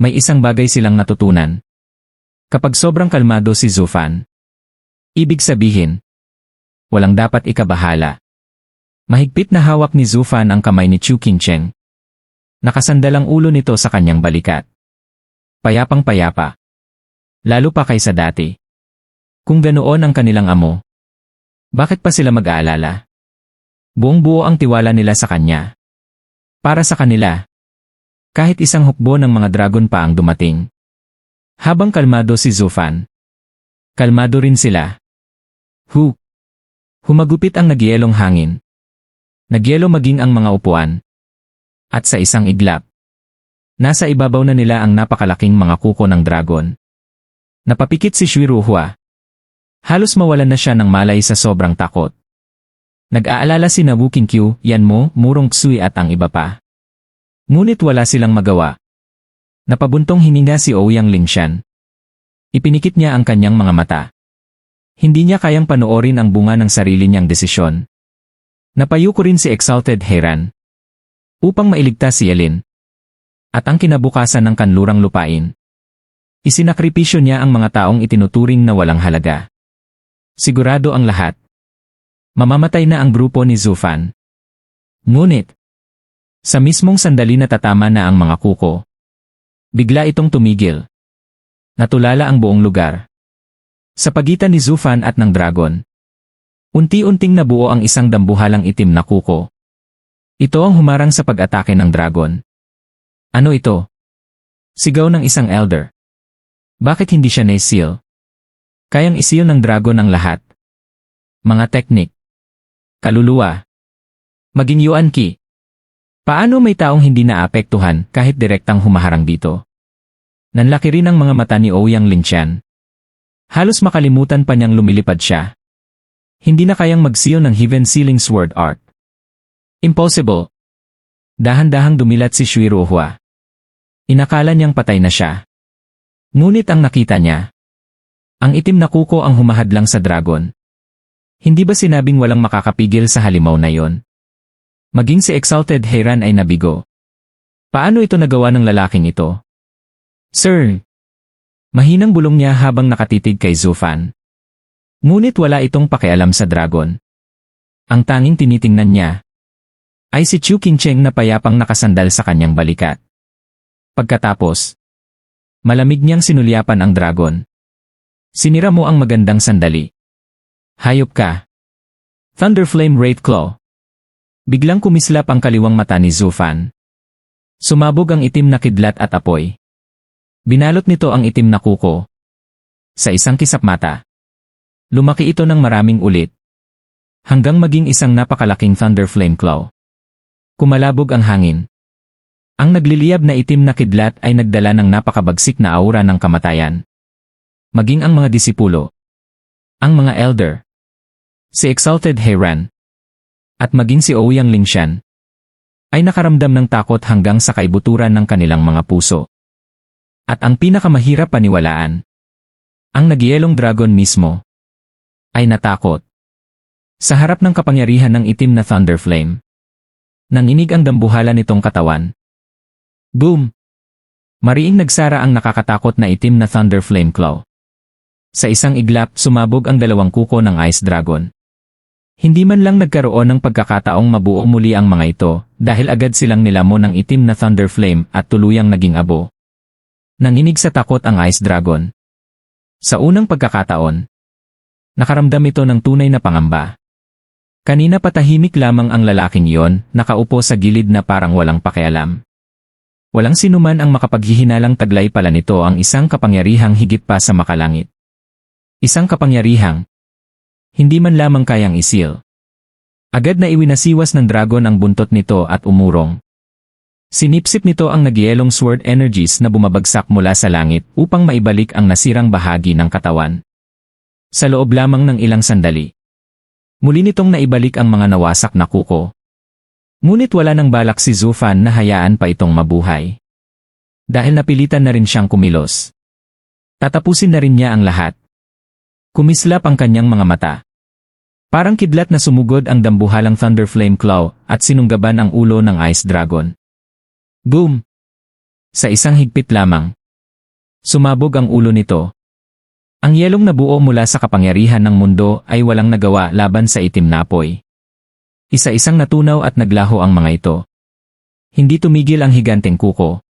May isang bagay silang natutunan. Kapag sobrang kalmado si Zhu Fan, ibig sabihin, walang dapat ikabahala. Mahigpit na hawak ni Zhu Fan ang kamay ni Chu Qingcheng. Nakasandalang ulo nito sa kanyang balikat. Payapang-payapa. Lalo pa kaysa dati. Kung ganoon ang kanilang amo, bakit pa sila mag-aalala? Buong-buo ang tiwala nila sa kanya. Para sa kanila, kahit isang hukbo ng mga dragon pa ang dumating. Habang kalmado si Zhu Fan, kalmado rin sila. Humagupit ang nagyelong hangin. Nagyelo maging ang mga upuan. At sa isang iglap, nasa ibabaw na nila ang napakalaking mga kuko ng dragon. Napapikit si Shui Ruohua. Halos mawalan na siya ng malay sa sobrang takot. Nag-aalala si Wu Qingqiu, Yan Mo, Murong Xue at ang iba pa. Ngunit wala silang magawa. Napabuntong hininga si Ouyang Lingshan. Ipinikit niya ang kanyang mga mata. Hindi niya kayang panoorin ang bunga ng sarili niyang desisyon. Napayuko rin si Exalted Heiran upang mailigtas si Yelin. At ang kinabukasan ng kanlurang lupain. Isinakripisyo niya ang mga taong itinuturing na walang halaga. Sigurado ang lahat. Mamamatay na ang grupo ni Zhu Fan. Ngunit, sa mismong sandali na tatama na ang mga kuko, bigla itong tumigil. Natulala ang buong lugar. Sa pagitan ni Zhu Fan at ng dragon, unti-unting nabuo ang isang dambuhalang itim na kuko. Ito ang humarang sa pag-atake ng dragon. Ano ito? Sigaw ng isang elder. Bakit hindi siya na-seal? Kayang i-seal ng dragon ang lahat. Mga teknik. Kaluluwa. Maging Yuan Qi. Paano may taong hindi naapektuhan kahit direktang humaharang dito? Nanlaki rin ang mga mata ni Ouyang Lingshan. Halos makalimutan pa niyang lumilipad siya. Hindi na kayang mag-seal ng Heaven Sealing Sword Art. Impossible. Dahan-dahang dumilat si Shui Ruohua. Inakala niyang patay na siya. Ngunit ang nakita niya, ang itim na kuko ang humahadlang sa dragon. Hindi ba sinabing walang makakapigil sa halimaw na yon? Maging si Exalted Heiran ay nabigo. Paano ito nagawa ng lalaking ito? Sir! Mahinang bulong niya habang nakatitig kay Zhu Fan. Ngunit wala itong pakialam sa dragon. Ang tanging tinitingnan niya ay si Chu Qingcheng na payapang nakasandal sa kanyang balikat. Pagkatapos, malamig niyang sinulyapan ang dragon. Sinira mo ang magandang sandali. Hayop ka. Thunderflame Wraithclaw. Biglang kumislap ang kaliwang mata ni Zufan. Sumabog ang itim na kidlat at apoy. Binalot nito ang itim na kuko. Sa isang kisap mata, lumaki ito ng maraming ulit, hanggang maging isang napakalaking Thunderflame Claw. Kumalabog ang hangin. Ang nagliliyab na itim na kidlat ay nagdala ng napakabagsik na aura ng kamatayan. Maging ang mga disipulo, ang mga elder, si Exalted Heiran, at maging si Ouyang Lingshan, ay nakaramdam ng takot hanggang sa kaibuturan ng kanilang mga puso. At ang pinakamahirap paniwalaan, ang nagyelong dragon mismo, ay natakot. Sa harap ng kapangyarihan ng itim na Thunderflame, nanginig ang dambuhala nitong katawan. Boom! Mariing nagsara ang nakakatakot na itim na Thunderflame Claw. Sa isang iglap, sumabog ang dalawang kuko ng Ice Dragon. Hindi man lang nagkaroon ng pagkakataong mabuo muli ang mga ito, dahil agad silang nilamon ng itim na Thunderflame at tuluyang naging abo. Nanginig sa takot ang Ice Dragon. Sa unang pagkakataon, nakaramdam ito ng tunay na pangamba. Kanina patahimik lamang ang lalaking iyon, nakaupo sa gilid na parang walang pakialam. Walang sinuman ang makapaghihinalang taglay pala nito ang isang kapangyarihang higit pa sa makalangit. Isang kapangyarihang hindi man lamang kayang isil. Agad na iwinasiwas ng dragon ang buntot nito at umurong. Sinipsip nito ang nagyelong sword energies na bumabagsak mula sa langit upang maibalik ang nasirang bahagi ng katawan. Sa loob lamang ng ilang sandali, muli nitong naibalik ang mga nawasak na kuko. Ngunit wala nang balak si Zufan na hayaan pa itong mabuhay. Dahil napilitan na rin siyang kumilos. Tatapusin na rin niya ang lahat. Kumislap ang kanyang mga mata. Parang kidlat na sumugod ang dambuhalang Thunderflame Claw at sinunggaban ang ulo ng Ice Dragon. Boom! Sa isang higpit lamang, sumabog ang ulo nito. Ang yelong nabuo mula sa kapangyarihan ng mundo ay walang nagawa laban sa itim na apoy. Isa-isang natunaw at naglaho ang mga ito. Hindi tumigil ang higanteng kuko.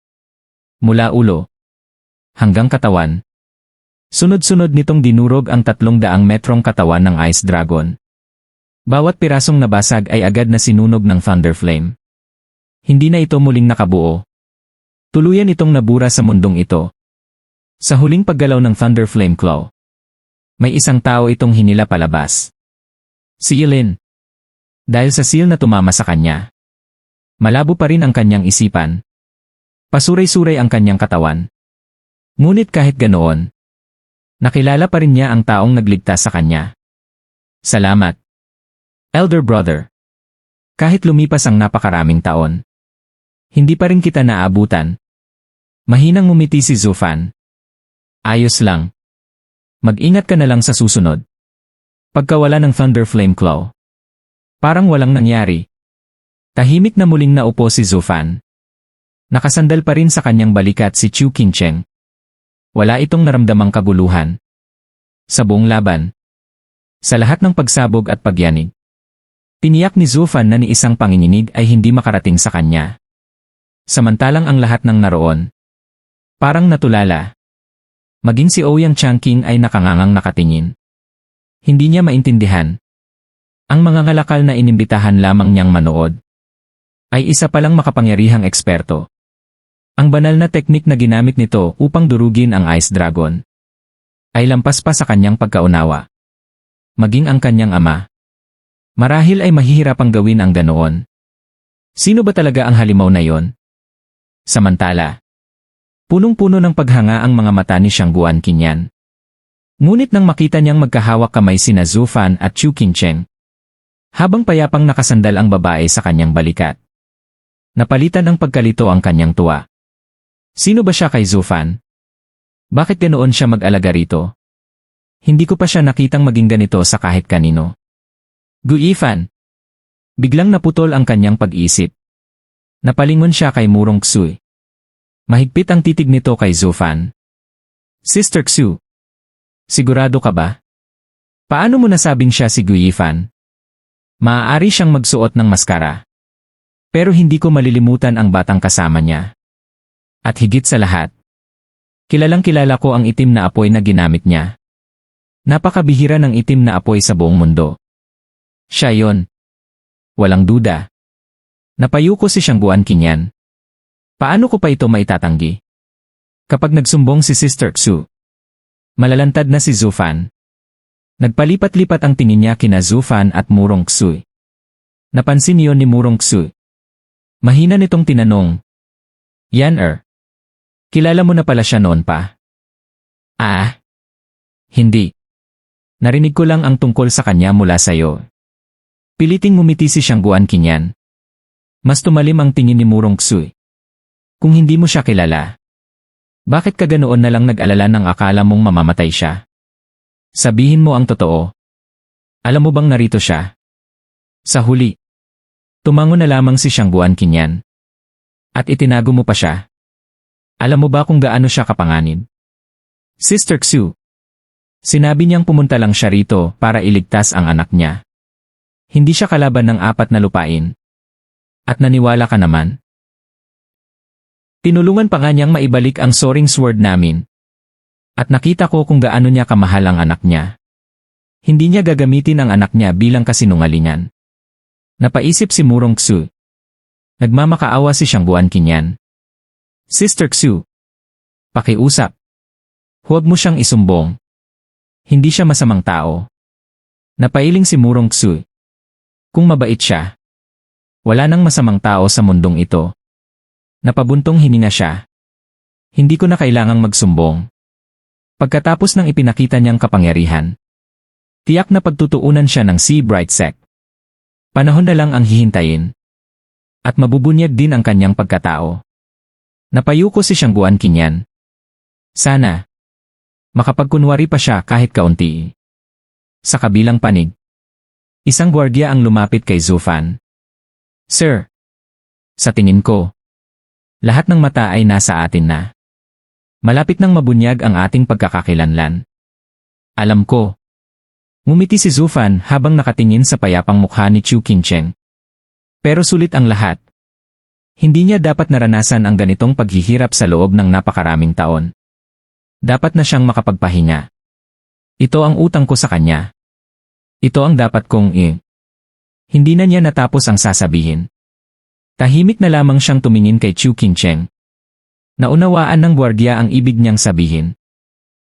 Mula ulo hanggang katawan. Sunod-sunod nitong dinurog ang 300 metrong katawan ng Ice Dragon. Bawat pirasong nabasag ay agad na sinunog ng Thunderflame. Hindi na ito muling nakabuo. Tuluyan itong nabura sa mundong ito. Sa huling paggalaw ng Thunderflame Claw, may isang tao itong hinila palabas. Si Yilin. Dahil sa seal na tumama sa kanya, malabo pa rin ang kanyang isipan. Pasuray-suray ang kanyang katawan. Ngunit kahit ganoon, nakilala pa rin niya ang taong nagligtas sa kanya. Salamat, Elder Brother. Kahit lumipas ang napakaraming taon, hindi pa rin kita naabutan. Mahinang ngumiti si Zufan. Ayos lang. Mag-ingat ka na lang sa susunod. Pagkawala ng Thunderflame Claw, parang walang nangyari. Tahimik na muling naupo si Zufan. Nakasandal pa rin sa kanyang balikat si Chu Qingcheng. Wala itong naramdamang kaguluhan. Sa buong laban, sa lahat ng pagsabog at pagyanig, tiniyak ni Zufan na ni isang panginginig ay hindi makarating sa kanya. Samantalang ang lahat ng naroon, parang natulala. Maging si Ouyang Changqing ay nakangangang nakatingin. Hindi niya maintindihan. Ang mga ngalakal na inimbitahan lamang niyang manood ay isa palang makapangyarihang eksperto. Ang banal na teknik na ginamit nito upang durugin ang Ice Dragon ay lampas pa sa kanyang pagkaunawa. Maging ang kanyang ama, marahil ay mahihirapang gawin ang ganoon. Sino ba talaga ang halimaw na yon? Samantala, punong-puno ng paghanga ang mga mata ni Shangguan Qinyan. Ngunit nang makita niyang magkahawak kamay sina Zufan at Chu Qingcheng, habang payapang nakasandal ang babae sa kanyang balikat, napalitan ng pagkalito ang kanyang tuwa. Sino ba siya kay Zufan? Bakit ganoon siya mag-alaga rito? Hindi ko pa siya nakitang maging ganito sa kahit kanino. Guifan! Biglang naputol ang kanyang pag-isip. Napalingon siya kay Murong Xu. Mahigpit ang titig nito kay Zufan. Sister Xu, sigurado ka ba? Paano mo nasabing siya si Guiyifan? Maaari siyang magsuot ng maskara. Pero hindi ko malilimutan ang batang kasama niya. At higit sa lahat, kilalang kilala ko ang itim na apoy na ginamit niya. Napakabihira ng itim na apoy sa buong mundo. Siya yon. Walang duda. Napayuko si Shangguan Qinyan. Paano ko pa ito maitatanggi? Kapag nagsumbong si Sister Xu, malalantad na si Zufan. Nagpalipat-lipat ang tingin niya kina Zufan at Murong Xu. Napansin niyon ni Murong Xu. Mahina nitong tinanong. Yan kilala mo na pala siya noon pa? Ah, hindi. Narinig ko lang ang tungkol sa kanya mula sa'yo. Piliting ngumiti si Shangguan Qinyan. Mas tumalim ang tingin ni Murong Xu. Kung hindi mo siya kilala, bakit ka ganoon na lang nag-alala ng akala mong mamamatay siya? Sabihin mo ang totoo. Alam mo bang narito siya? Sa huli, tumango na lamang si Shangguan Qinyan. At itinago mo pa siya. Alam mo ba kung gaano siya kapanganib? Sister Xu, sinabi niyang pumunta lang siya rito para iligtas ang anak niya. Hindi siya kalaban ng 4 na lupain. At naniwala ka naman? Tinulungan pa nga niyang maibalik ang soaring sword namin. At nakita ko kung gaano niya kamahal ang anak niya. Hindi niya gagamitin ang anak niya bilang kasinungalingan. Napaisip si Murong Xu. Nagmamakaawa si Shangguan Qinyan. Sister Xu, pakiusap. Huwag mo siyang isumbong. Hindi siya masamang tao. Napailing si Murong Xu. Kung mabait siya, wala nang masamang tao sa mundong ito. Napabuntong hininga siya. Hindi ko na kailangang magsumbong. Pagkatapos ng ipinakita niyang kapangyarihan, tiyak na pagtutuunan siya ng Sea Bright Sect. Panahon na lang ang hihintayin. At mabubunyag din ang kanyang pagkatao. Napayuko si Shangguan Qinyan. Sana makapagkunwari pa siya kahit kaunti. Sa kabilang panig, isang gwardiya ang lumapit kay Zufan. Sir, sa tingin ko, lahat ng mata ay nasa atin na. Malapit nang mabunyag ang ating pagkakakilanlan. Alam ko. Ngumiti si Zufan habang nakatingin sa payapang mukha ni Chu Qingcheng. Pero sulit ang lahat. Hindi niya dapat naranasan ang ganitong paghihirap sa loob ng napakaraming taon. Dapat na siyang makapagpahinga. Ito ang utang ko sa kanya. Ito ang dapat kong Hindi na niya natapos ang sasabihin. Tahimik na lamang siyang tumingin kay Chu Qingcheng. Naunawaan ng gwardiya ang ibig niyang sabihin.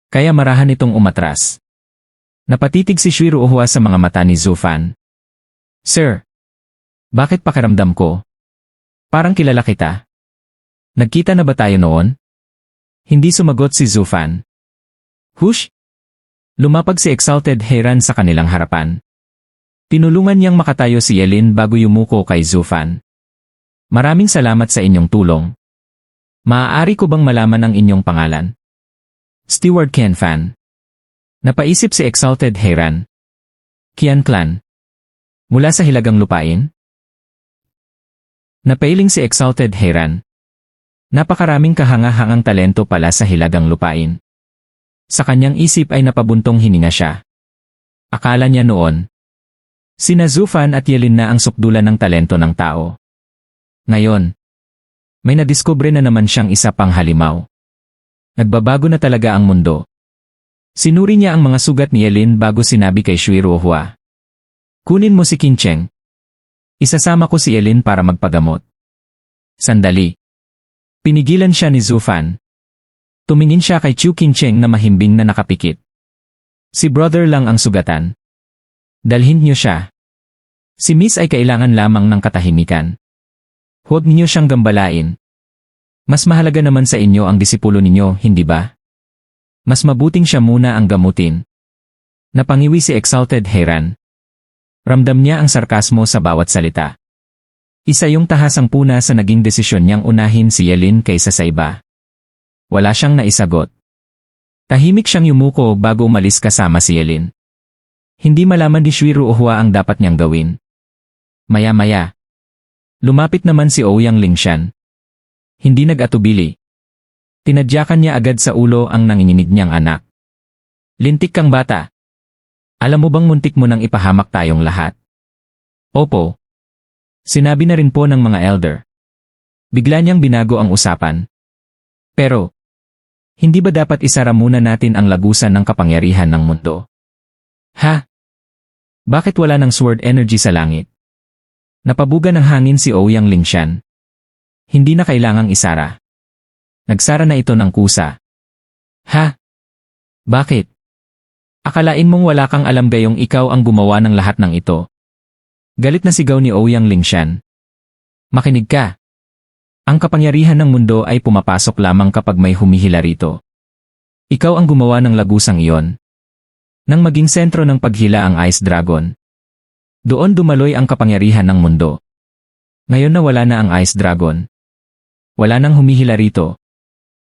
Kaya marahan itong umatras. Napatitig si Shui Ruohua sa mga mata ni Zufan. Sir, bakit pakiramdam ko? Parang kilala kita. Nagkita na ba tayo noon? Hindi sumagot si Zufan. Hush! Lumapag si Exalted Heiran sa kanilang harapan. Tinulungan niyang makatayo si Yelin bago yumuko kay Zufan. Maraming salamat sa inyong tulong. Maaari ko bang malaman ang inyong pangalan? Steward Qian Fan. Napaisip si Exalted Heiran. Qian Clan. Mula sa Hilagang Lupain? Napailing si Exalted Heiran. Napakaraming kahanga-hangang talento pala sa Hilagang Lupain. Sa kanyang isip ay napabuntong hininga siya. Akala niya noon, sina Zufan at Yelin na ang sukdulan ng talento ng tao. Ngayon, may nadiskubre na naman siyang isa pang halimaw. Nagbabago na talaga ang mundo. Sinuri niya ang mga sugat ni Yelin bago sinabi kay Shui Ruohua. Kunin mo si Qingcheng. Isasama ko si Yelin para magpagamot. Sandali. Pinigilan siya ni Zufan. Tumingin siya kay Chu Qingcheng na mahimbing na nakapikit. Si brother lang ang sugatan. Dalhin niyo siya. Si Miss ay kailangan lamang ng katahimikan. Huwag niyo siyang gambalain. Mas mahalaga naman sa inyo ang disipulo ninyo, hindi ba? Mas mabuting siya muna ang gamutin. Napangiwi si Exalted Heiran. Ramdam niya ang sarkasmo sa bawat salita. Isa yung tahasang puna sa naging desisyon niyang unahin si Yelin kaysa sa iba. Wala siyang naisagot. Tahimik siyang yumuko bago umalis kasama si Yelin. Hindi malaman ni Shui Ruohua ang dapat niyang gawin. Maya-maya. Lumapit naman si Ouyang Lingshan. Hindi nag-atubili. Tinadyakan niya agad sa ulo ang nanginginig niyang anak. Lintik kang bata. Alam mo bang muntik mo nang ipahamak tayong lahat? Opo. Sinabi na rin po ng mga elder. Bigla niyang binago ang usapan. Pero, hindi ba dapat isara muna natin ang lagusan ng kapangyarihan ng mundo? Ha? Bakit wala ng sword energy sa langit? Napabuga ng hangin si Ouyang Lingshan. Hindi na kailangang isara. Nagsara na ito ng kusa. Ha? Bakit? Akalain mong wala kang alam gayong ikaw ang gumawa ng lahat ng ito. Galit na sigaw ni Ouyang Lingshan. Makinig ka. Ang kapangyarihan ng mundo ay pumapasok lamang kapag may humihila rito. Ikaw ang gumawa ng lagusang iyon. Nang maging sentro ng paghila ang Ice Dragon. Doon dumaloy ang kapangyarihan ng mundo. Ngayon na wala na ang Ice Dragon. Wala nang humihila rito.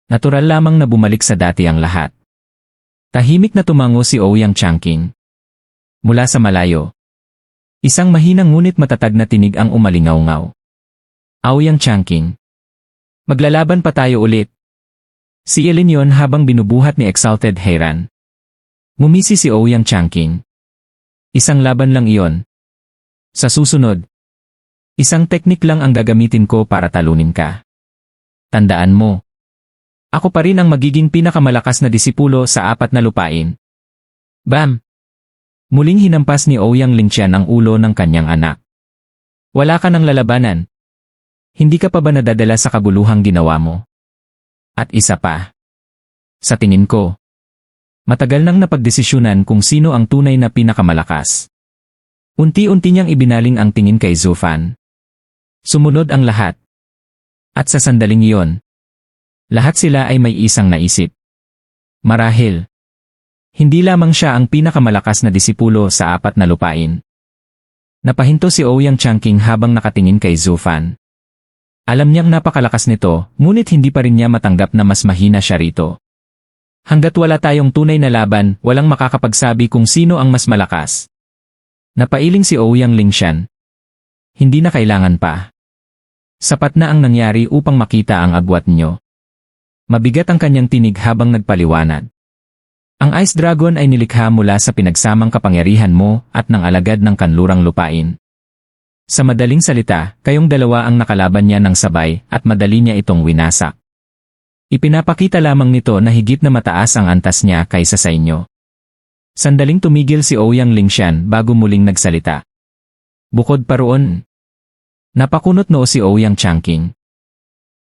Natural lamang na bumalik sa dati ang lahat. Tahimik na tumango si Ouyang Changqing. Mula sa malayo. Isang mahinang ngunit matatag na tinig ang umalingaw-ngaw. Ouyang Changqing. Maglalaban pa tayo ulit. Si Elin yon habang binubuhat ni Exalted Heiran. Ngumisi si Ouyang Changqing. Isang laban lang iyon. Sa susunod, isang teknik lang ang gagamitin ko para talunin ka. Tandaan mo, ako pa rin ang magiging pinakamalakas na disipulo sa 4 na lupain. Bam! Muling hinampas ni Ouyang Lingshan ang ulo ng kanyang anak. Wala ka ng lalabanan. Hindi ka pa ba nadadala sa kaguluhang ginawa mo? At isa pa. Sa tingin ko, matagal nang napagdesisyunan kung sino ang tunay na pinakamalakas. Unti-unti niyang ibinaling ang tingin kay Zufan. Sumunod ang lahat. At sa sandaling iyon, lahat sila ay may isang naisip. Marahil, hindi lamang siya ang pinakamalakas na disipulo sa 4 na lupain. Napahinto si Ouyang Changqing habang nakatingin kay Zufan. Alam niyang napakalakas nito, ngunit hindi pa rin niya matanggap na mas mahina siya rito. Hanggat wala tayong tunay na laban, walang makakapagsabi kung sino ang mas malakas. Napailing si Ouyang Lingshan. Hindi na kailangan pa. Sapat na ang nangyari upang makita ang agwat niyo. Mabigat ang kanyang tinig habang nagpaliwanag. Ang Ice Dragon ay nilikha mula sa pinagsamang kapangyarihan mo at ng alagad ng kanlurang lupain. Sa madaling salita, kayong dalawa ang nakalaban niya ng sabay at madali niya itong winasak. Ipinapakita lamang nito na higit na mataas ang antas niya kaysa sa inyo. Sandaling tumigil si Ouyang Lingshan bago muling nagsalita. Bukod pa roon, napakunot noo si Ouyang Changqing.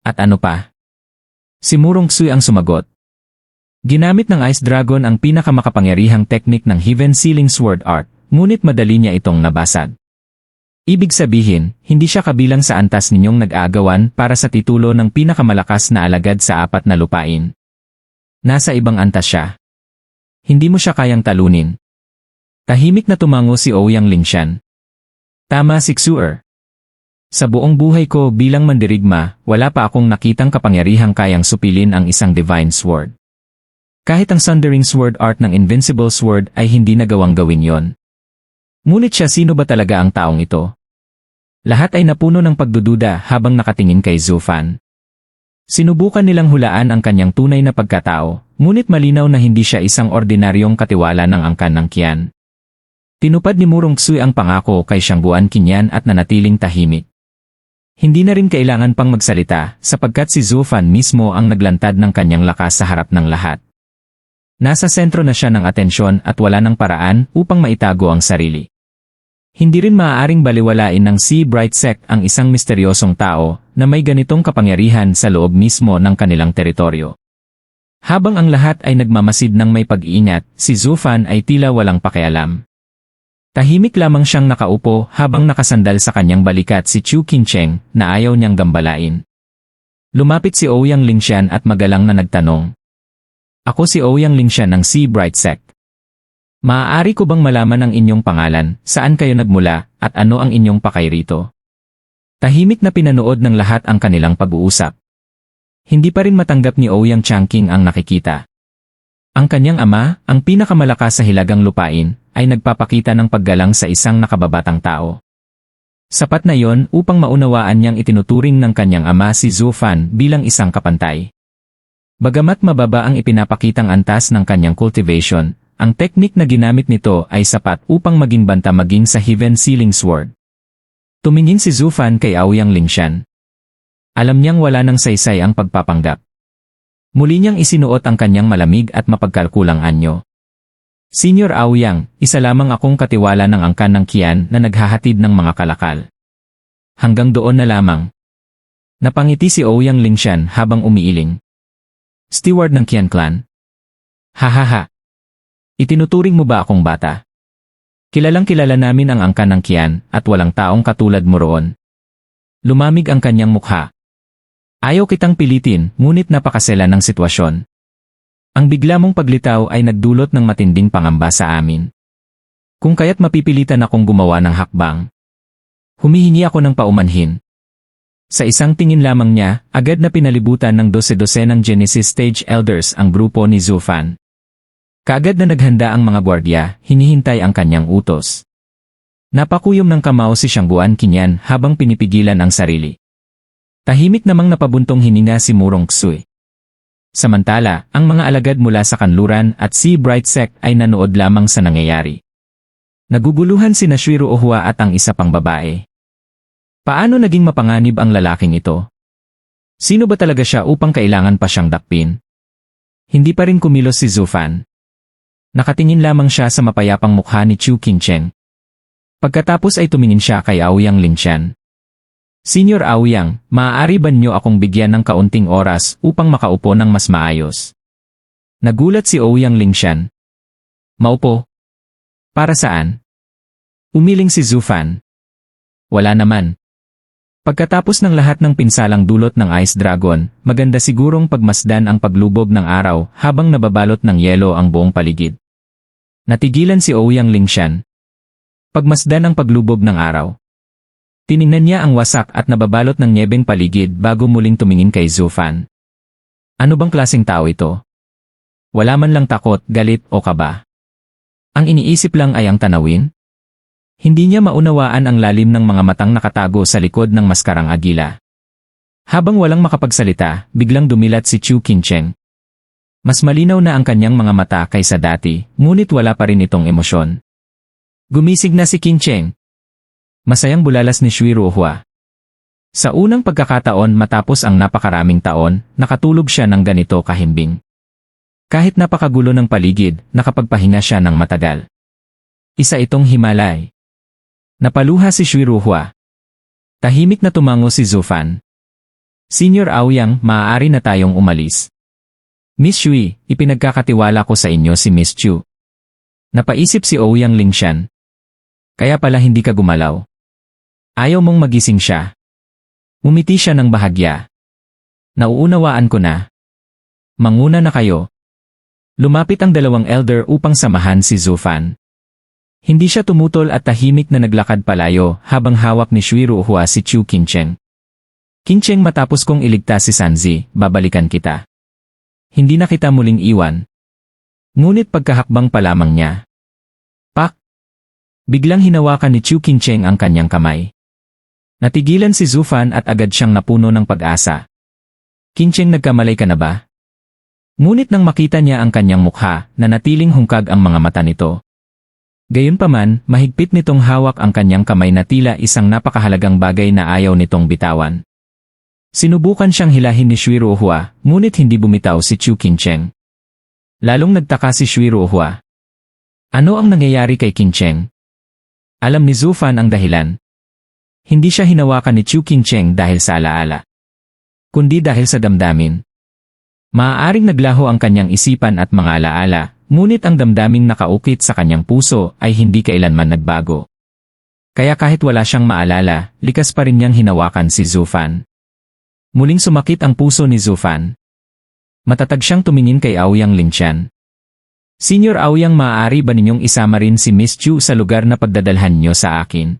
At ano pa? Si Murong Xue ang sumagot. Ginamit ng Ice Dragon ang pinakamakapangyarihang teknik ng Heaven Sealing Sword Art, ngunit madali niya itong nabasag. Ibig sabihin, hindi siya kabilang sa antas ninyong nag-aagawan para sa titulo ng pinakamalakas na alagad sa 4 na lupain. Nasa ibang antas siya. Hindi mo siya kayang talunin. Tahimik na tumango si Ouyang Lingshan. Tama si Xuer. Sa buong buhay ko bilang mandirigma, wala pa akong nakitang kapangyarihang kayang supilin ang isang Divine Sword. Kahit ang Sundering Sword Art ng Invincible Sword ay hindi nagawang gawin yon. Ngunit siya, sino ba talaga ang taong ito? Lahat ay napuno ng pagdududa habang nakatingin kay Zufan. Sinubukan nilang hulaan ang kanyang tunay na pagkatao, ngunit malinaw na hindi siya isang ordinaryong katiwala ng angkan ng Qian. Tinupad ni Murong Xue ang pangako kay Shangguan Qinyan at nanatiling tahimik. Hindi na rin kailangan pang magsalita sapagkat si Zufan mismo ang naglantad ng kanyang lakas sa harap ng lahat. Nasa sentro na siya ng atensyon at wala ng paraan upang maitago ang sarili. Hindi rin maaaring baliwalain ng Sea Bright Sect ang isang misteryosong tao na may ganitong kapangyarihan sa loob mismo ng kanilang teritoryo. Habang ang lahat ay nagmamasid ng may pag-iingat, si Zufan ay tila walang pakialam. Tahimik lamang siyang nakaupo habang nakasandal sa kanyang balikat si Chu Qincheng na ayaw niyang gambalain. Lumapit si Ouyang Lingshan at magalang na nagtanong. Ako si Ouyang Lingshan ng Sea Bright Sect. Maaari ko bang malaman ang inyong pangalan, saan kayo nagmula, at ano ang inyong pakay rito? Tahimik na pinanood ng lahat ang kanilang pag-uusap. Hindi pa rin matanggap ni Ouyang Changqing ang nakikita. Ang kanyang ama, ang pinakamalakas sa hilagang lupain, ay nagpapakita ng paggalang sa isang nakababatang tao. Sapat na yon upang maunawaan niyang itinuturing ng kanyang ama si Zufan bilang isang kapantay. Bagamat mababa ang ipinapakitang antas ng kanyang cultivation, ang teknik na ginamit nito ay sapat upang maging banta maging sa Heaven Sealing Sword. Tumingin si Zufan kay Aoyang Lingshan. Alam niyang wala ng saysay ang pagpapanggap. Muli niyang isinuot ang kanyang malamig at mapagkalkulang anyo. Senior Aoyang, isa lamang akong katiwala ng angkan ng Qian na naghahatid ng mga kalakal. Hanggang doon na lamang. Napangiti si Aoyang Lingshan habang umiiling. Steward ng Qian clan? Hahaha. Itinuturing mo ba akong bata? Kilalang kilala namin ang angkan ng Qian at walang taong katulad mo roon. Lumamig ang kanyang mukha. Ayaw kitang pilitin, ngunit napakasela ng sitwasyon. Ang bigla mong paglitaw ay nagdulot ng matinding pangamba sa amin. Kung kaya't mapipilitan akong gumawa ng hakbang. Humihingi ako ng paumanhin. Sa isang tingin lamang niya, agad na pinalibutan ng 12 ng Genesis Stage Elders ang grupo ni Zufan. Kaagad na naghanda ang mga gwardya, hinihintay ang kanyang utos. Napakuyom ng kamao si Shangguan Qinyan habang pinipigilan ang sarili. Tahimik namang napabuntong hininga si Murong Xue. Samantala, ang mga alagad mula sa kanluran at si Bright Sect ay nanood lamang sa nangyayari. Naguguluhan sina Shuiru Ohua at ang isa pang babae. Paano naging mapanganib ang lalaking ito? Sino ba talaga siya upang kailangan pa siyang dakpin? Hindi pa rin kumilos si Zufan. Nakatingin lamang siya sa mapayapang mukha ni Chu Qingcheng. Pagkatapos ay tumingin siya kay Aoyang Lingshan. Senior Aoyang, maaari ba niyo akong bigyan ng kaunting oras upang makaupo ng mas maayos? Nagulat si Aoyang Lingshan. Maupo? Para saan? Umiling si Zufan. Wala naman. Pagkatapos ng lahat ng pinsalang dulot ng Ice Dragon, maganda sigurong pagmasdan ang paglubog ng araw habang nababalot ng yelo ang buong paligid. Natigilan si Aoyang Lingshan. Pagmasdan ang paglubog ng araw. Tiningnan niya ang wasak at nababalot ng nyebeng paligid bago muling tumingin kay Zufan. Ano bang klaseng tao ito? Wala man lang takot, galit o kaba. Ang iniisip lang ay ang tanawin? Hindi niya maunawaan ang lalim ng mga matang nakatago sa likod ng maskarang agila. Habang walang makapagsalita, biglang dumilat si Chu Qingcheng. Mas malinaw na ang kanyang mga mata kaysa dati, ngunit wala pa rin itong emosyon. Gumising na si Qingcheng. Masayang bulalas ni Shuiru Ohua. Sa unang pagkakataon matapos ang napakaraming taon, nakatulog siya ng ganito kahimbing. Kahit napakagulo ng paligid, nakapagpahinga siya ng matagal. Isa itong himalay. Napaluha si Shuiru Ohua. Tahimik na tumango si Zufan. Senior Aoyang, maaari na tayong umalis. Miss Shui, ipinagkakatiwala ko sa inyo si Miss Chu. Napaisip si Aoyang Lingshan. Kaya pala hindi ka gumalaw. Ayaw mong magising siya. Umiti siya ng bahagya. Nauunawaan ko na. Manguna na kayo. Lumapit ang dalawang elder upang samahan si Zufan. Hindi siya tumutol at tahimik na naglakad palayo habang hawak ni Shuiru Ohua si Chu Qingcheng. Qingcheng, matapos kong iligtas si Sanzi, babalikan kita. Hindi na kita muling iwan. Ngunit pagkahakbang pa lamang niya. Pak! Biglang hinawakan ni Chu Qingcheng ang kanyang kamay. Natigilan si Zufan at agad siyang napuno ng pag-asa. Qingcheng, nagkamalay ka na ba? Ngunit nang makita niya ang kanyang mukha, nanatiling hungkag ang mga mata nito. Gayunpaman, mahigpit nitong hawak ang kanyang kamay na tila isang napakahalagang bagay na ayaw nitong bitawan. Sinubukan siyang hilahin ni Shuiru Ohua, ngunit hindi bumitaw si Chu Qingcheng. Lalong nagtaka si Shuiru Ohua. Ano ang nangyayari kay Qingcheng? Alam ni Zufan ang dahilan. Hindi siya hinawakan ni Chu Qingcheng dahil sa alaala, kundi dahil sa damdamin. Maaaring naglaho ang kanyang isipan at mga alaala, ngunit ang damdaming nakaukit sa kanyang puso ay hindi kailanman nagbago. Kaya kahit wala siyang maalala, likas pa rin niyang hinawakan si Zufan. Muling sumakit ang puso ni Zufan. Matatag siyang tumingin kay Aoyang Lingshan. Senior Aoyang, maaari ba ninyong isama rin si Miss Chu sa lugar na pagdadalhan niyo sa akin?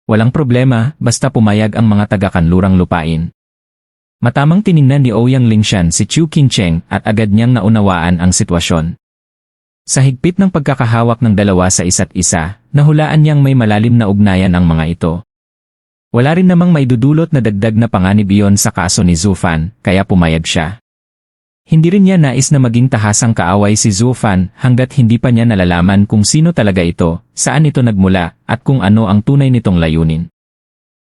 Walang problema, basta pumayag ang mga taga-kanlurang lupain. Matamang tiningnan ni Aoyang Lingshan si Chu Qingcheng at agad niyang naunawaan ang sitwasyon. Sa higpit ng pagkakahawak ng dalawa sa isa't isa, nahulaan niyang may malalim na ugnayan ang mga ito. Wala rin namang maidudulot na dagdag na panganib iyon sa kaso ni Zufan, kaya pumayag siya. Hindi rin niya nais na maging tahasang kaaway si Zufan hanggat hindi pa niya nalalaman kung sino talaga ito, saan ito nagmula, at kung ano ang tunay nitong layunin.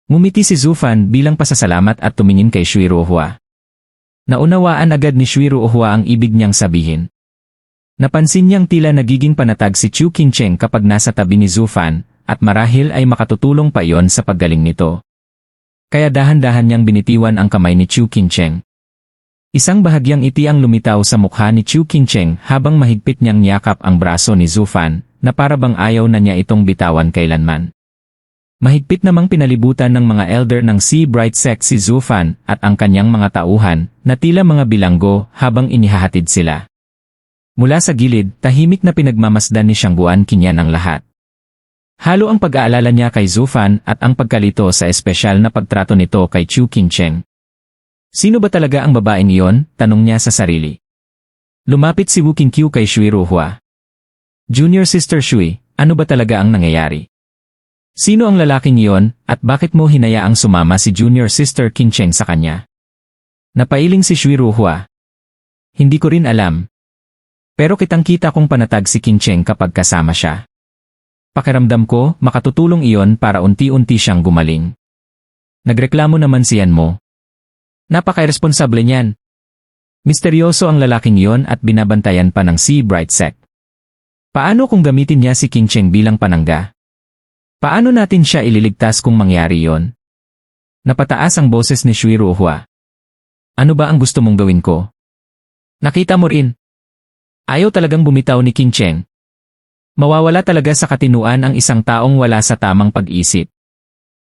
Ngumiti si Zufan bilang pasasalamat at tumingin kay Shui Ruohua. Naunawaan agad ni Shui Ruohua ang ibig niyang sabihin. Napansin niyang tila nagiging panatag si Chu Qingcheng kapag nasa tabi ni Zufan, at marahil ay makatutulong pa iyon sa paggaling nito. Kaya dahan-dahan niyang binitiwan ang kamay ni Chu Qingcheng. Isang bahagyang ngiti ang lumitaw sa mukha ni Chu Qingcheng habang mahigpit niyang niyakap ang braso ni Zufan, na parabang ayaw na niya itong bitawan kailanman. Mahigpit namang pinalibutan ng mga elder ng Sea Bright Sect si Zufan at ang kanyang mga tauhan, na tila mga bilanggo habang inihahatid sila. Mula sa gilid, tahimik na pinagmamasdan ni Shangguan Qinyan ang lahat. Halo ang pag-aalala niya kay Zufan at ang pagkalito sa espesyal na pagtrato nito kay Chu Qingcheng. Sino ba talaga ang babaeng iyon? Tanong niya sa sarili. Lumapit si Wu Qingqiu kay Shui Ruohua. Junior Sister Shui, ano ba talaga ang nangyayari? Sino ang lalaking iyon, at bakit mo hinayaang sumama si Junior Sister Qingcheng sa kanya? Napailing si Shui Ruohua. Hindi ko rin alam. Pero kitang-kita kong panatag si Qingcheng kapag kasama siya. Pakiramdam ko, makatutulong iyon para unti-unti siyang gumaling. Nagreklamo naman siyan mo. Napaka-iresponsable niyan. Misteryoso ang lalaking iyon at binabantayan pa ng Sea Bright Sect. Paano kung gamitin niya si Qingcheng bilang panangga? Paano natin siya ililigtas kung mangyari iyon? Napataas ang boses ni Shui Ruohua. Ano ba ang gusto mong gawin ko? Nakita mo rin. Ayaw talagang bumitaw ni Qingcheng. Mawawala talaga sa katinuan ang isang taong wala sa tamang pag-isip.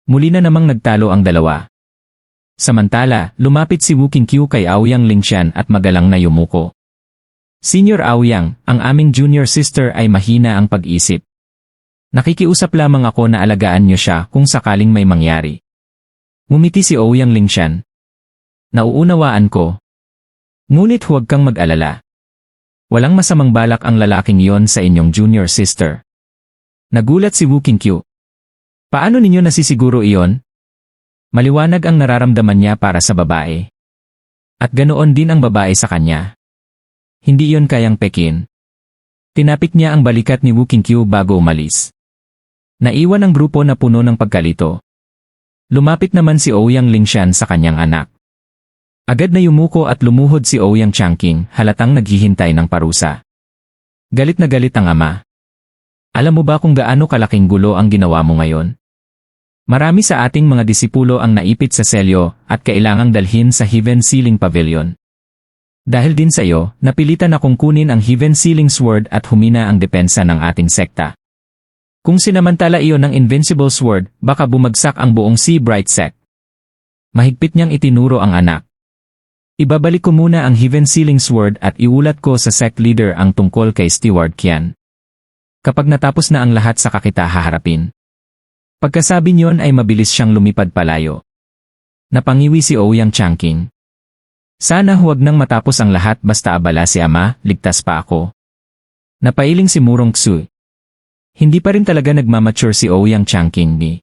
Muli na namang nagtalo ang dalawa. Samantala, lumapit si Wu Qingqiu kay Aoyang Lingshan at magalang na yumuko. Senior Aoyang, ang aming junior sister ay mahina ang pag-isip. Nakikiusap lamang ako na alagaan niyo siya kung sakaling may mangyari. Ngumiti si Aoyang Lingshan. Nauunawaan ko. Ngunit huwag kang mag-alala. Walang masamang balak ang lalaking iyon sa inyong junior sister. Nagulat si Wu Qingqiu. Paano ninyo nasisiguro iyon? Maliwanag ang nararamdaman niya para sa babae. At ganoon din ang babae sa kanya. Hindi iyon kayang pekin. Tinapik niya ang balikat ni Wu Qingqiu bago umalis. Naiwan ang grupo na puno ng pagkalito. Lumapit naman si Aoyang Lingshan sa kanyang anak. Agad na yumuko at lumuhod si Aoyang Changqing, halatang naghihintay ng parusa. Galit na galit ang ama. Alam mo ba kung gaano kalaking gulo ang ginawa mo ngayon? Marami sa ating mga disipulo ang naipit sa selyo at kailangang dalhin sa Heaven Sealing Pavilion. Dahil din sa iyo, napilitan akong kunin ang Heaven Sealing Sword at humina ang depensa ng ating sekta. Kung sinamantala iyon ng Invincible Sword, baka bumagsak ang buong Sea Bright Sect. Mahigpit niyang itinuro ang anak. Ibabalik ko muna ang Heaven Sealing Sword at iulat ko sa sect leader ang tungkol kay Steward Qian. Kapag natapos na ang lahat sa kita haharapin. Pagkasabi niyon ay mabilis siyang lumipad palayo. Napangiwi si Aoyang Changqing. Sana huwag nang matapos ang lahat basta abala si ama, ligtas pa ako. Napailing si Murong Xu. Hindi pa rin talaga nagmamature si Aoyang Changqing ni.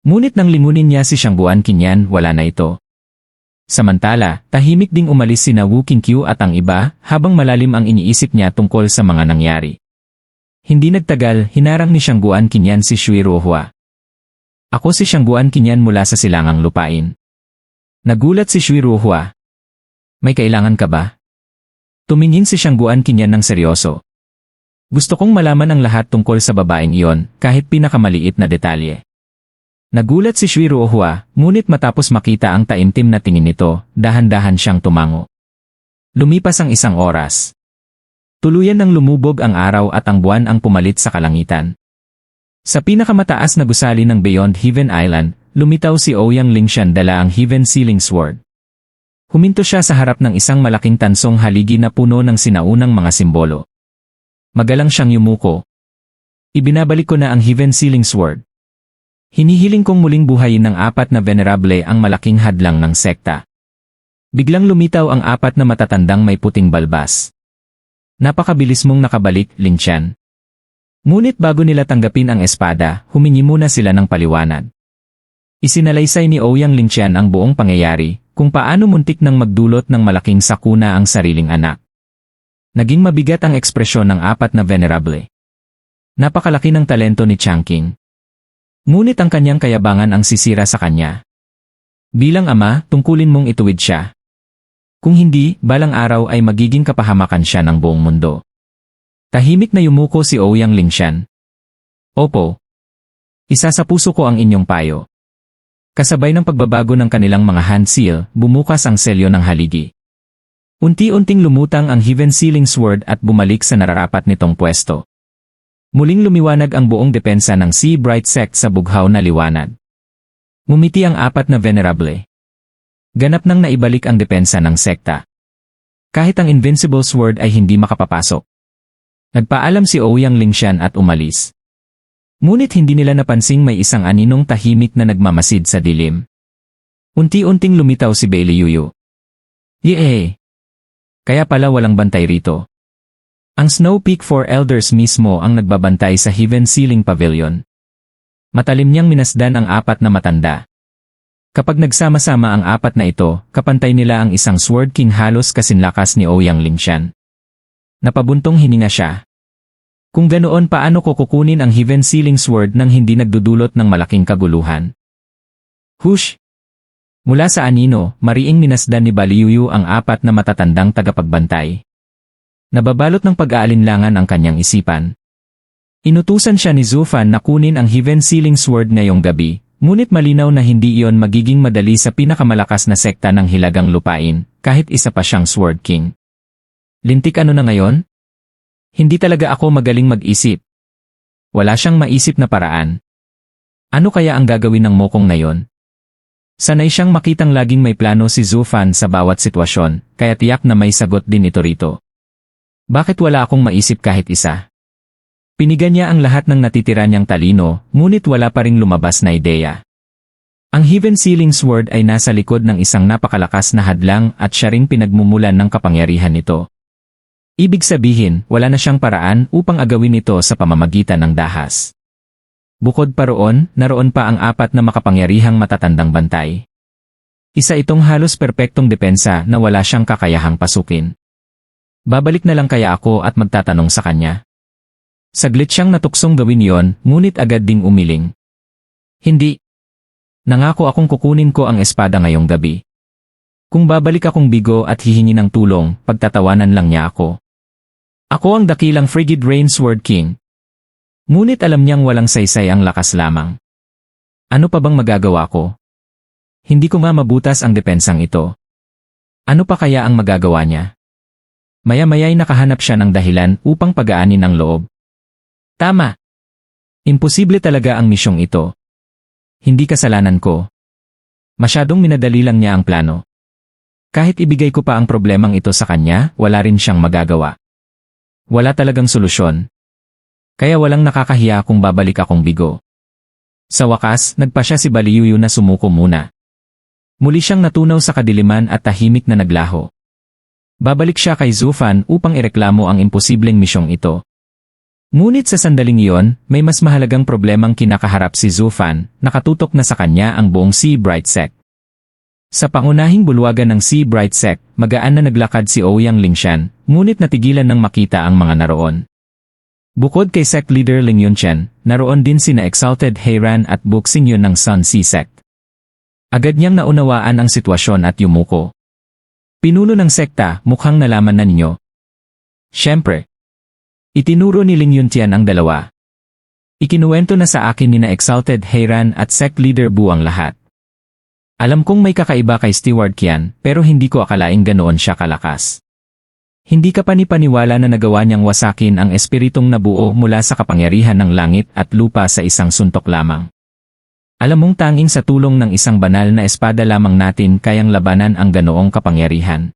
Ngunit nang lingunin niya si Shangguan Qinyan, wala na ito. Samantala, tahimik ding umalis sina Wu Qingqiu at ang iba, habang malalim ang iniisip niya tungkol sa mga nangyari. Hindi nagtagal, hinarang ni Shangguan Qinyan si Shui Ruohua. Ako si Shangguan Qinyan mula sa Silangang Lupain. Nagulat si Shui Ruohua. May kailangan ka ba? Tumingin si Shangguan Qinyan ng seryoso. Gusto kong malaman ang lahat tungkol sa babaeng iyon, kahit pinakamaliit na detalye. Nagulat si Shui Ruohua, ngunit matapos makita ang taimtim na tingin nito, dahan-dahan siyang tumango. Lumipas ang isang oras. Tuluyan nang lumubog ang araw at ang buwan ang pumalit sa kalangitan. Sa pinakamataas na gusali ng Beyond Heaven Island, lumitaw si Aoyang Lingshan dala ang Heaven Sealing Sword. Huminto siya sa harap ng isang malaking tansong haligi na puno ng sinaunang mga simbolo. Magalang siyang yumuko. Ibinabalik ko na ang Heaven Sealing Sword. Hinihiling kong muling buhayin ng 4 na venerable ang malaking hadlang ng sekta. Biglang lumitaw ang 4 na matatandang may puting balbas. Napakabilis mong nakabalik, Lingshan. Ngunit bago nila tanggapin ang espada, humingi muna sila ng paliwanag. Isinalaysay ni Aoyang Lingshan ang buong pangyayari, kung paano muntik nang magdulot ng malaking sakuna ang sariling anak. Naging mabigat ang ekspresyon ng apat na venerable. Napakalaki ng talento ni Changqing. Ngunit ang kanyang kayabangan ang sisira sa kanya. Bilang ama, tungkulin mong ituwid siya. Kung hindi, balang araw ay magiging kapahamakan siya ng buong mundo. Tahimik na yumuko si Ouyang Lingshan. Opo. Isa sa puso ko ang inyong payo. Kasabay ng pagbabago ng kanilang mga hand seal, bumukas ang selyo ng haligi. Unti-unting lumutang ang Heaven Sealing Sword at bumalik sa nararapat nitong pwesto. Muling lumiwanag ang buong depensa ng Sea Bright Sect sa bughaw na liwanag. Ngumiti ang apat na venerable. Ganap nang naibalik ang depensa ng sekta. Kahit ang Invincible Sword ay hindi makapapasok. Nagpaalam si Ouyang Lingshan at umalis. Ngunit hindi nila napansing may isang aninong tahimik na nagmamasid sa dilim. Unti-unting lumitaw si Bailey Yuyu. Yee! Kaya pala walang bantay rito. Ang Snow Peak 4 Elders mismo ang nagbabantay sa Heaven Sealing Pavilion. Matalim niyang minasdan ang apat na matanda. Kapag nagsama-sama ang apat na ito, kapantay nila ang isang Sword King halos kasinlakas ni Ouyang Lingshan. Napabuntong hininga siya. Kung ganoon paano ko kukunin ang Heaven Sealing Sword nang hindi nagdudulot ng malaking kaguluhan? Hush! Mula sa anino, mariing minasdan ni Baliyuyu ang apat na matatandang tagapagbantay. Nababalot ng pag-aalinlangan ang kanyang isipan. Inutusan siya ni Zufan na kunin ang Heaven Sealing Sword ngayong gabi, ngunit malinaw na hindi iyon magiging madali sa pinakamalakas na sekta ng Hilagang Lupain, kahit isa pa siyang Sword King. Lintik ano na ngayon? Hindi talaga ako magaling mag-isip. Wala siyang maisip na paraan. Ano kaya ang gagawin ng mokong ngayon? Sanay siyang makitang laging may plano si Zufan sa bawat sitwasyon, kaya tiyak na may sagot din ito rito. Bakit wala akong maisip kahit isa? Pinigan niya ang lahat ng natitira niyang talino, ngunit wala pa ring lumabas na ideya. Ang Heaven Sealing Sword ay nasa likod ng isang napakalakas na hadlang at siya ring pinagmumulan ng kapangyarihan nito. Ibig sabihin, wala na siyang paraan upang agawin ito sa pamamagitan ng dahas. Bukod pa roon, naroon pa ang apat na makapangyarihang matatandang bantay. Isa itong halos perpektong depensa na wala siyang kakayahang pasukin. Babalik na lang kaya ako at magtatanong sa kanya? Saglit siyang natuksong gawin yon, ngunit agad ding umiling. Hindi. Nangako akong kukunin ko ang espada ngayong gabi. Kung babalik akong bigo at hihingi ng tulong, pagtatawanan lang niya ako. Ako ang dakilang Frigid Rain Sword King. Ngunit alam niyang walang saysay ang lakas lamang. Ano pa bang magagawa ko? Hindi ko nga mabutas ang depensang ito. Ano pa kaya ang magagawa niya? Maya-maya'y nakahanap siya ng dahilan upang pagaanin ang loob. Tama. Imposible talaga ang misyong ito. Hindi kasalanan ko. Masyadong minadali lang niya ang plano. Kahit ibigay ko pa ang problemang ito sa kanya, wala rin siyang magagawa. Wala talagang solusyon. Kaya walang nakakahiya kung babalik akong bigo. Sa wakas, nagpa siya si Baliyuyu na sumuko muna. Muli siyang natunaw sa kadiliman at tahimik na naglaho. Babalik siya kay Zufan upang ireklamo ang imposibleng misyong ito. Ngunit sa sandaling iyon, may mas mahalagang problemang kinakaharap si Zufan, nakatutok na sa kanya ang buong Sea Bright Sect. Sa pangunahing bulwagan ng Sea Bright Sect, magaan na naglakad si Ouyang Lingshan, ngunit natigilan ng makita ang mga naroon. Bukod kay Sect Leader Ling Yunchen, naroon din sina Exalted Heiran at Bu Xingyun ng Sun Sea Sect. Agad niyang naunawaan ang sitwasyon at yumuko. Pinuno ng sekta, mukhang nalaman na ninyo. Siyempre. Itinuro ni Ling Yuntian ang dalawa. Ikinuwento na sa akin ni na Exalted Heiran at Sect Leader Bu ang lahat. Alam kong may kakaiba kay Steward Qian, pero hindi ko akalaing ganoon siya kalakas. Hindi ka panipaniwala na nagawa niyang wasakin ang espiritong nabuo mula sa kapangyarihan ng langit at lupa sa isang suntok lamang. Alam mong tanging sa tulong ng isang banal na espada lamang natin kayang labanan ang ganoong kapangyarihan.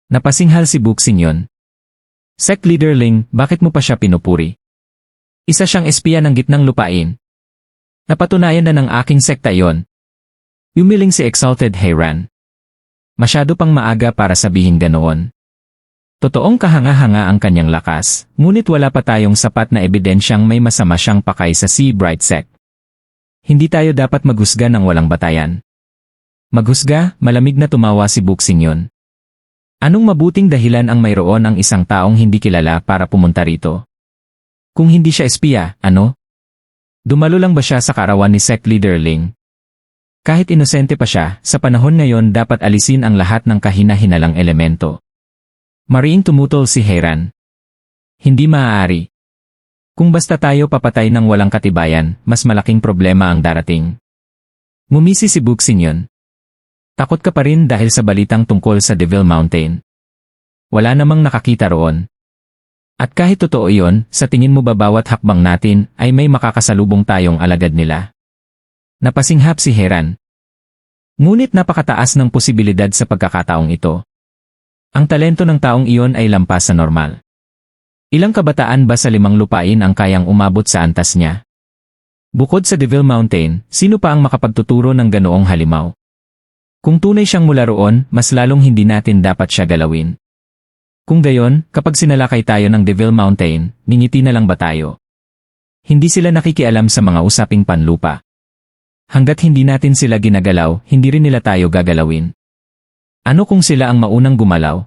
Napasinghal si Bu Xingyun. Sect Leader Ling, bakit mo pa siya pinupuri? Isa siyang espiya ng gitnang lupain. Napatunayan na ng aking sekta iyon. Yumiling si Exalted Heiran. Masyado pang maaga para sabihin ganoon. Totoong kahanga-hanga ang kanyang lakas, ngunit wala pa tayong sapat na ebidensyang may masama siyang pakay sa Sea Bright Sect. Hindi tayo dapat maghusga ng walang batayan. Maghusga, malamig na tumawa si Buxingyon. Anong mabuting dahilan ang mayroon ang isang taong hindi kilala para pumunta rito? Kung hindi siya espiya, ano? Dumalo lang ba siya sa kaarawan ni Sect Leader Ling? Kahit inosente pa siya, sa panahon ngayon dapat alisin ang lahat ng kahina-hinalang elemento. Mariing tumutol si Heran. Hindi maaari. Kung basta tayo papatay ng walang katibayan, mas malaking problema ang darating. Ngumisi si Buxingyon. Takot ka pa rin dahil sa balitang tungkol sa Devil Mountain. Wala namang nakakita roon. At kahit totoo iyon, sa tingin mo ba bawat hakbang natin ay may makakasalubong tayong alagad nila? Napasinghap si Heran. Ngunit napakataas ng posibilidad sa pagkakataong ito. Ang talento ng taong iyon ay lampas sa normal. Ilang kabataan ba sa 5 lupain ang kayang umabot sa antas niya? Bukod sa Devil Mountain, sino pa ang makapagtuturo ng ganoong halimaw? Kung tunay siyang mula roon, mas lalong hindi natin dapat siya galawin. Kung gayon, kapag sinalakay tayo ng Devil Mountain, ningiti na lang ba tayo? Hindi sila nakikialam sa mga usaping panlupa. Hanggat hindi natin sila ginagalaw, hindi rin nila tayo gagalawin. Ano kung sila ang maunang gumalaw?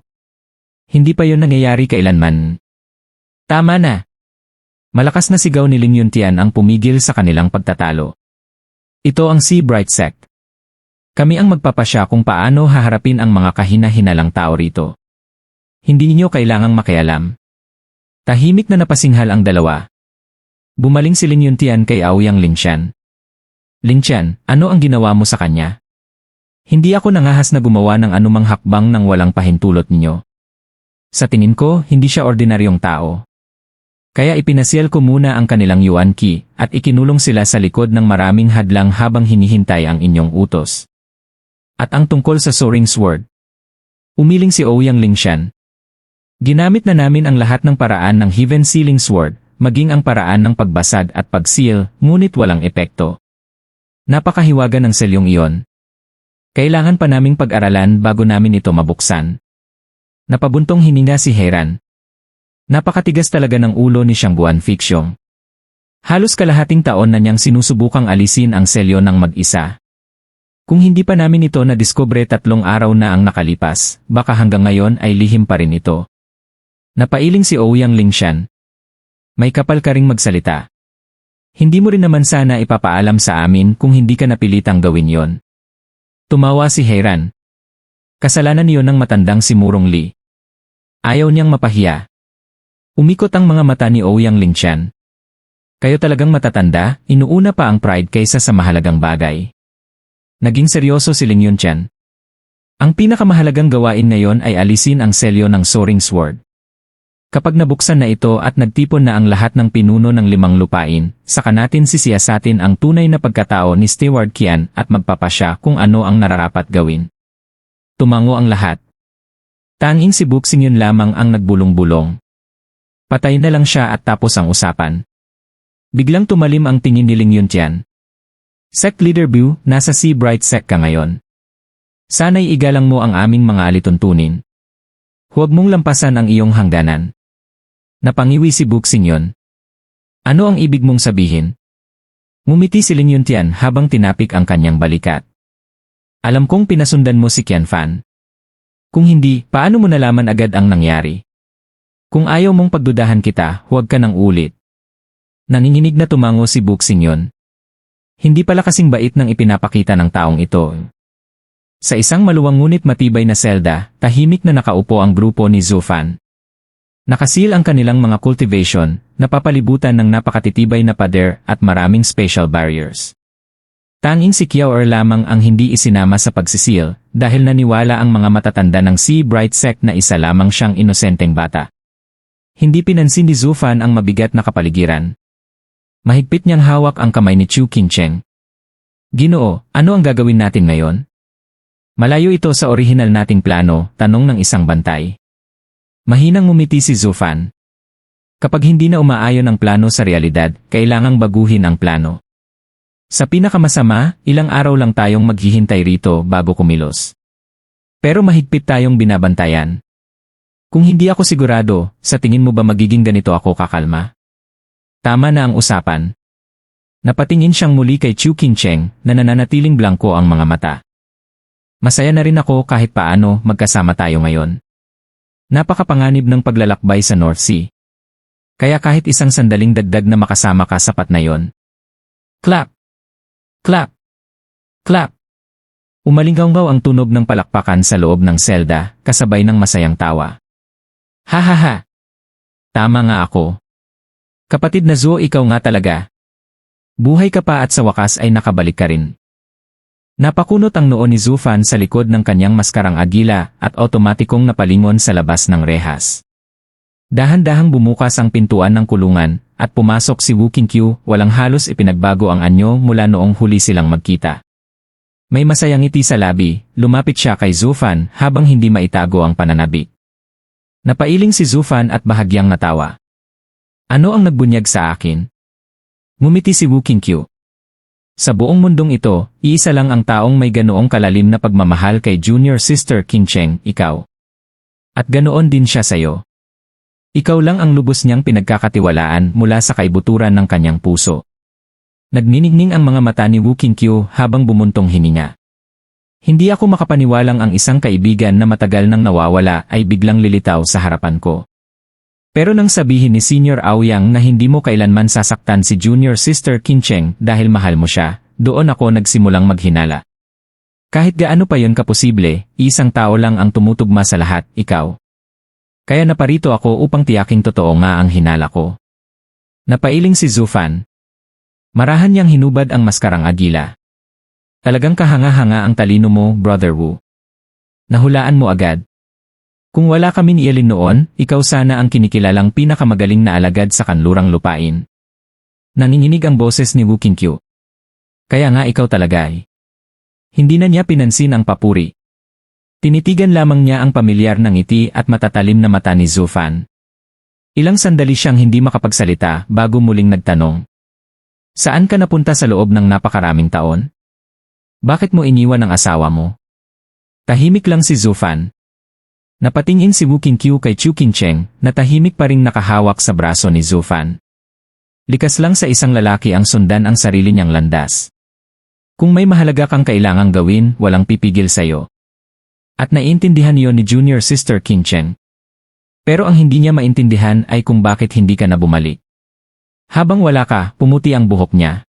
Hindi pa yon nangyayari kailanman. Tama na. Malakas na sigaw ni Ling Yuntian ang pumigil sa kanilang pagtatalo. Ito ang Sea Bright Sect. Kami ang magpapasya kung paano haharapin ang mga kahina-hinalang tao rito. Hindi niyo kailangang makialam. Tahimik na napasinghal ang dalawa. Bumaling si Ling Yuntian kay Aoyang Lingshan. Lingshan, ano ang ginawa mo sa kanya? Hindi ako nangahas na gumawa ng anumang hakbang nang walang pahintulot ninyo. Sa tingin ko, hindi siya ordinaryong tao. Kaya ipinasyal ko muna ang kanilang Yuan Qi at ikinulong sila sa likod ng maraming hadlang habang hinihintay ang inyong utos. At ang tungkol sa Soaring Sword. Umiling si Ouyang Lingshan. Ginamit na namin ang lahat ng paraan ng Heaven Sealing Sword, maging ang paraan ng pagbasad at pag-seal, ngunit walang epekto. Napakahiwaga ng selyong iyon. Kailangan pa naming pag-aralan bago namin ito mabuksan. Napabuntong hininga si Heran. Napakatigas talaga ng ulo ni Shangguan Fixyong. Halos kalahating taon na niyang sinusubukang alisin ang selyo ng mag-isa. Kung hindi pa namin ito nadiskubre 3 araw na ang nakalipas, baka hanggang ngayon ay lihim pa rin ito. Napailing si Ouyang Lingshan. May kapal ka ring magsalita. Hindi mo rin naman sana ipapaalam sa amin kung hindi ka napilitang gawin yon. Tumawa si Heran. Kasalanan niyo ng matandang si Murong Li. Ayaw niyang mapahiya. Umikot ang mga mata ni Ouyang Lingshan. Kayo talagang matatanda, inuuna pa ang pride kaysa sa mahalagang bagay. Naging seryoso si Ling Yuntian. Ang pinakamahalagang gawain ngayon ay alisin ang selyo ng Soaring Sword. Kapag nabuksan na ito at nagtipon na ang lahat ng pinuno ng 5 lupain, saka natin sisiyasatin ang tunay na pagkatao ni Steward Qian at magpapasya kung ano ang nararapat gawin. Tumango ang lahat. Tanging si Buxingyon lamang ang nagbulong-bulong. Patay na lang siya at tapos ang usapan. Biglang tumalim ang tingin ni Ling Yuntian. Sect Leader Bu, nasa Sea Bright Sect ka ngayon. Sana'y igalang mo ang aming mga alituntunin. Huwag mong lampasan ang iyong hangganan. Napangiwi si Buxingyon. Ano ang ibig mong sabihin? Ngumiti si Ling Yuntian habang tinapik ang kanyang balikat. Alam kong pinasundan mo si Qian Fan. Kung hindi, paano mo nalaman agad ang nangyari? Kung ayaw mong pagdudahan kita, huwag ka nang ulit. Nanginginig na tumango si Buxingyon. Hindi pala kasing bait ng ipinapakita ng taong ito. Sa isang maluwang ngunit matibay na selda, tahimik na nakaupo ang grupo ni Zufan. Nakasil ang kanilang mga cultivation, napapalibutan ng napakatitibay na pader at maraming special barriers. Tanging si Qiaoer lamang ang hindi isinama sa pagsisil dahil naniwala ang mga matatanda ng Sea Bright Sect na isa lamang siyang inosenteng bata. Hindi pinansin ni Zufan ang mabigat na kapaligiran. Mahigpit niyang hawak ang kamay ni Chu Qingcheng. Ginoo, ano ang gagawin natin ngayon? Malayo ito sa orihinal nating plano, tanong ng isang bantay. Mahinang ngumiti si Zufan. Kapag hindi na umaayon ang plano sa realidad, kailangang baguhin ang plano. Sa pinakamasama, ilang araw lang tayong maghihintay rito bago kumilos. Pero mahigpit tayong binabantayan. Kung hindi ako sigurado, sa tingin mo ba magiging ganito ako kakalma? Tama na ang usapan. Napatingin siyang muli kay Chu Qingcheng na nananatiling blangko ang mga mata. Masaya na rin ako kahit paano magkasama tayo ngayon. Napakapanganib ng paglalakbay sa North Sea. Kaya kahit isang sandaling dagdag na makasama ka sapat na yon. Clap! Clap! Clap! Umalinggaw ang tunog ng palakpakan sa loob ng selda, kasabay ng masayang tawa. Ha ha ha! Tama nga ako. Kapatid na Zo, ikaw nga talaga. Buhay ka pa at sa wakas ay nakabalik ka rin. Napakunot ang noo ni Zufan sa likod ng kanyang maskarang agila at otomatikong napalingon sa labas ng rehas. Dahan-dahang bumukas ang pintuan ng kulungan at pumasok si Wu Qingqiu, walang halos ipinagbago ang anyo mula noong huli silang magkita. May masayang ngiti sa labi, lumapit siya kay Zufan habang hindi maitago ang pananabik. Napailing si Zufan at bahagyang natawa. Ano ang nagbunyag sa akin? Ngumiti si Wu Qingqiu. Sa buong mundong ito, iisa lang ang taong may ganoong kalalim na pagmamahal kay junior sister Qingcheng, ikaw. At ganoon din siya sa'yo. Ikaw lang ang lubos niyang pinagkakatiwalaan mula sa kaibuturan ng kanyang puso. Nagniningning ang mga mata ni Wu Qingqiu habang bumuntong hininga. Hindi ako makapaniwalang ang isang kaibigan na matagal nang nawawala ay biglang lilitaw sa harapan ko. Pero nang sabihin ni Senior Aoyang na hindi mo kailanman sasaktan si Junior Sister Qingcheng dahil mahal mo siya, doon ako nagsimulang maghinala. Kahit gaano pa yon kaposible, isang tao lang ang tumutugma sa lahat, ikaw. Kaya naparito ako upang tiyaking totoo nga ang hinala ko. Napailing si Zufan. Marahan niyang hinubad ang maskarang agila. Talagang kahanga-hanga ang talino mo, Brother Wu. Nahulaan mo agad. Kung wala kami ni Elin noon, ikaw sana ang kinikilalang pinakamagaling na alagad sa kanlurang lupain. Nanginginig ang boses ni Wu Qingqiu. Kaya nga ikaw talaga ay. Hindi na niya pinansin ang papuri. Tinitigan lamang niya ang pamilyar na ngiti at matatalim na mata ni Zufan. Ilang sandali siyang hindi makapagsalita bago muling nagtanong. Saan ka napunta sa loob ng napakaraming taon? Bakit mo iniwan ang asawa mo? Tahimik lang si Zufan. Napatingin si Wu Qingqiu kay Chu Qingcheng na tahimik pa ring nakahawak sa braso ni Zufan. Likas lang sa isang lalaki ang sundan ang sarili niyang landas. Kung may mahalaga kang kailangang gawin, walang pipigil sa'yo. At naiintindihan niyo ni Junior Sister Qingcheng. Pero ang hindi niya maintindihan ay kung bakit hindi ka na bumalik. Habang wala ka, pumuti ang buhok niya.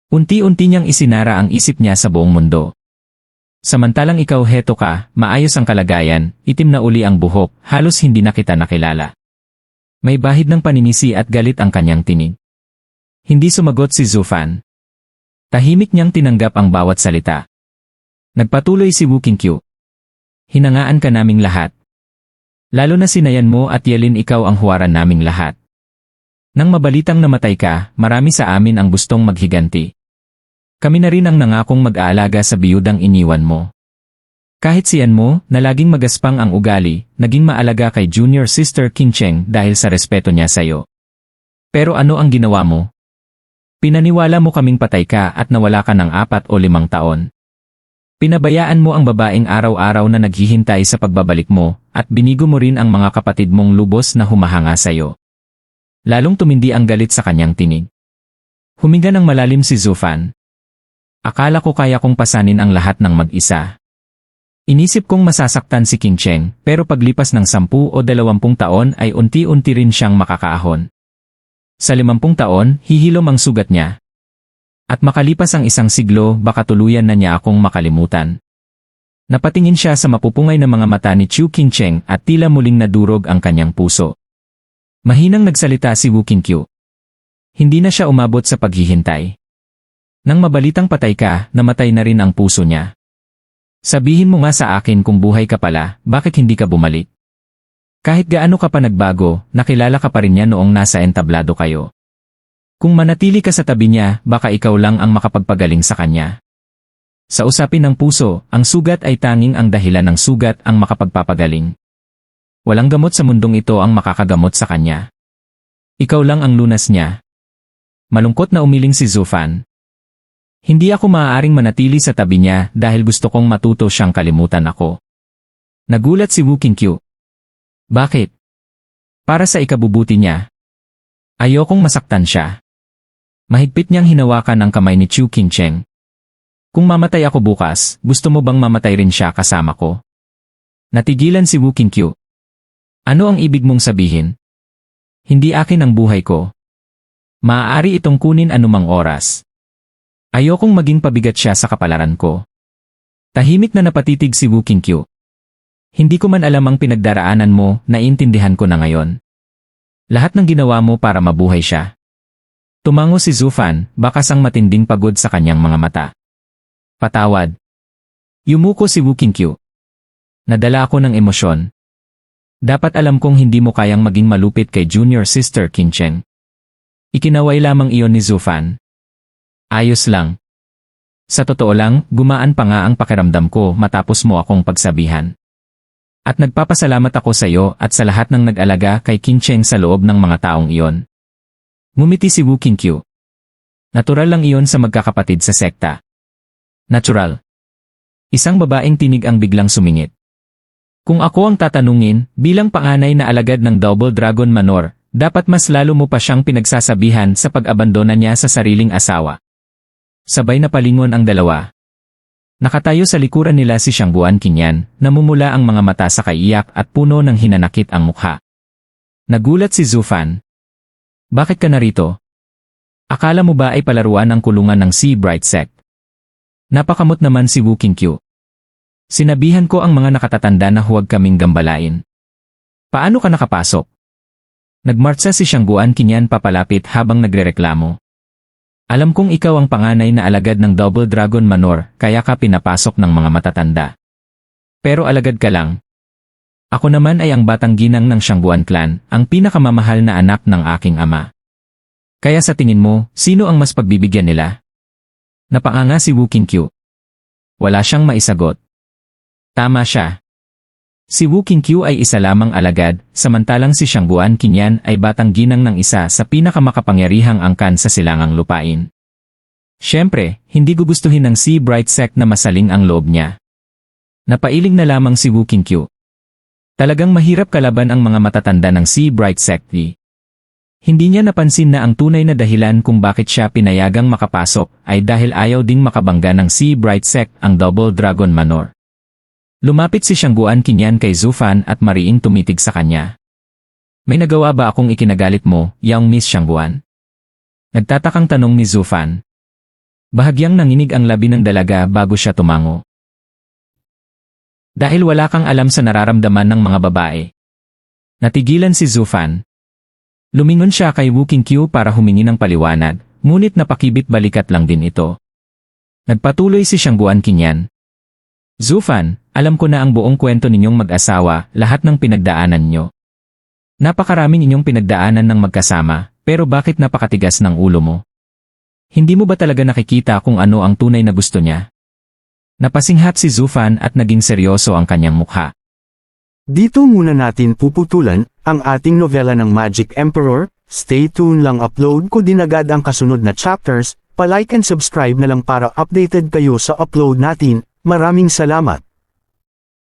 Unti-unti niyang isinara ang isip niya sa buong mundo. Samantalang ikaw heto ka, maayos ang kalagayan, itim na uli ang buhok, halos hindi na kita nakilala. May bahid ng paninisi at galit ang kanyang tinig. Hindi sumagot si Zufan. Tahimik niyang tinanggap ang bawat salita. Nagpatuloy si Wu Qingqiu. Hinangaan ka naming lahat. Lalo na sinayan mo at Yelin, ikaw ang huwaran naming lahat. Nang mabalitang namatay ka, marami sa amin ang gustong maghiganti. Kami na rin ang nangakong mag-aalaga sa biyudang iniwan mo. Kahit siyan mo, na laging magaspang ang ugali, naging maalaga kay Junior Sister Qingcheng dahil sa respeto niya sa'yo. Pero ano ang ginawa mo? Pinaniwala mo kaming patay ka at nawala ka ng 4 o 5 taon. Pinabayaan mo ang babaeng araw-araw na naghihintay sa pagbabalik mo, at binigo mo rin ang mga kapatid mong lubos na humahanga sa'yo. Lalong tumindi ang galit sa kanyang tinig. Huminga ng malalim si Zufan. Akala ko kaya kong pasanin ang lahat ng mag-isa. Inisip kong masasaktan si Qingcheng, pero paglipas ng 10 o 20 taon ay unti-unti rin siyang makakaahon. Sa 50 taon, hihilom ang sugat niya. At makalipas ang 1 siglo, baka tuluyan na niya akong makalimutan. Napatingin siya sa mapupungay na mga mata ni Chu Qingcheng at tila muling nadurog ang kanyang puso. Mahinang nagsalita si Wu Qingqiu. Hindi na siya umabot sa paghihintay. Nang mabalitang patay ka, namatay na rin ang puso niya. Sabihin mo nga sa akin kung buhay ka pala, bakit hindi ka bumalik? Kahit gaano ka pa nagbago, nakilala ka pa rin niya noong nasa entablado kayo. Kung manatili ka sa tabi niya, baka ikaw lang ang makapagpagaling sa kanya. Sa usapin ng puso, ang sugat ay tanging ang dahilan ng sugat ang makapagpapagaling. Walang gamot sa mundong ito ang makakagamot sa kanya. Ikaw lang ang lunas niya. Malungkot na umiling si Zufan. Hindi ako maaaring manatili sa tabi niya dahil gusto kong matuto siyang kalimutan ako. Nagulat si Wu Qingqiu. Bakit? Para sa ikabubuti niya. Ayokong masaktan siya. Mahigpit niyang hinawakan ang kamay ni Chu Qingcheng. Kung mamatay ako bukas, gusto mo bang mamatay rin siya kasama ko? Natigilan si Wu Qingqiu. Ano ang ibig mong sabihin? Hindi akin ang buhay ko. Maaari itong kunin anumang oras. Ayokong maging pabigat siya sa kapalaran ko. Tahimik na napatitig si Wu Qingqiu. Hindi ko man alam ang pinagdaraanan mo, naiintindihan ko na ngayon. Lahat ng ginawa mo para mabuhay siya. Tumango si Zufan, bakas ang matinding pagod sa kanyang mga mata. Patawad. Yumuko si Wu Qingqiu. Nadala ako ng emosyon. Dapat alam kong hindi mo kayang maging malupit kay junior sister Qingcheng. Ikinaway lamang iyon ni Zufan. Ayos lang. Sa totoo lang, gumaan pa nga ang pakiramdam ko matapos mo akong pagsabihan. At nagpapasalamat ako sa iyo at sa lahat ng nag-alaga kay Qingcheng sa loob ng mga taong iyon. Ngumiti si Wu Qingqiu. Natural lang iyon sa magkakapatid sa sekta. Natural. Isang babaeng tinig ang biglang sumingit. Kung ako ang tatanungin, bilang panganay na alagad ng Double Dragon Manor, dapat mas lalo mo pa siyang pinagsasabihan sa pag-abandona niya sa sariling asawa. Sabay na palingon ang dalawa. Nakatayo sa likuran nila si Shangguan Qingyan, namumula ang mga mata sa kaiyak at puno ng hinanakit ang mukha. Nagulat si Zufan. Bakit ka narito? Akala mo ba ay palaruan ang kulungan ng Sea Bright Sect? Napakamot naman si Wu Qingqiu. Sinabihan ko ang mga nakatatanda na huwag kaming gambalain. Paano ka nakapasok? Nagmartsa si Shangguan Qingyan papalapit habang nagrereklamo. Alam kong ikaw ang panganay na alagad ng Double Dragon Manor, kaya ka pinapasok ng mga matatanda. Pero alagad ka lang. Ako naman ay ang batang ginang ng Shangguan Clan, ang pinakamamahal na anak ng aking ama. Kaya sa tingin mo, sino ang mas pagbibigyan nila? Napanganga si Wu Qingqiu. Wala siyang maisagot. Tama siya. Si Wu Qingqiu ay isa lamang alagad, samantalang si Shangguan Qingyan ay batang ginang ng isa sa pinakamakapangyarihang angkan sa silangang lupain. Siyempre, hindi gugustuhin ng Sea Bright Sect na masaling ang loob niya. Napailing na lamang si Wu Qingqiu. Talagang mahirap kalaban ang mga matatanda ng Sea Bright Sect. Hindi niya napansin na ang tunay na dahilan kung bakit siya pinayagang makapasok ay dahil ayaw ding makabangga ng Sea Bright Sect ang Double Dragon Manor. Lumapit si Shangguan Qingyan kay Zufan at mariing tumitig sa kanya. May nagawa ba akong ikinagalit mo, Young Miss Shangguan? Nagtatakang tanong ni Zufan. Bahagyang nanginig ang labi ng dalaga bago siya tumango. Dahil wala kang alam sa nararamdaman ng mga babae. Natigilan si Zufan. Lumingon siya kay Wu Qingqiu para humingi ng paliwanag, ngunit napakibit balikat lang din ito. Nagpatuloy si Shangguan Qingyan. Zufan, alam ko na ang buong kwento ninyong mag-asawa, lahat ng pinagdaanan nyo. Napakaraming inyong pinagdaanan ng magkasama, pero bakit napakatigas ng ulo mo? Hindi mo ba talaga nakikita kung ano ang tunay na gusto niya? Napasinghat si Zufan at naging seryoso ang kanyang mukha. Dito muna natin puputulan ang ating nobela ng Magic Emperor. Stay tuned lang, upload ko din agad ang kasunod na chapters. Pa-like and subscribe na lang para updated kayo sa upload natin. Maraming salamat.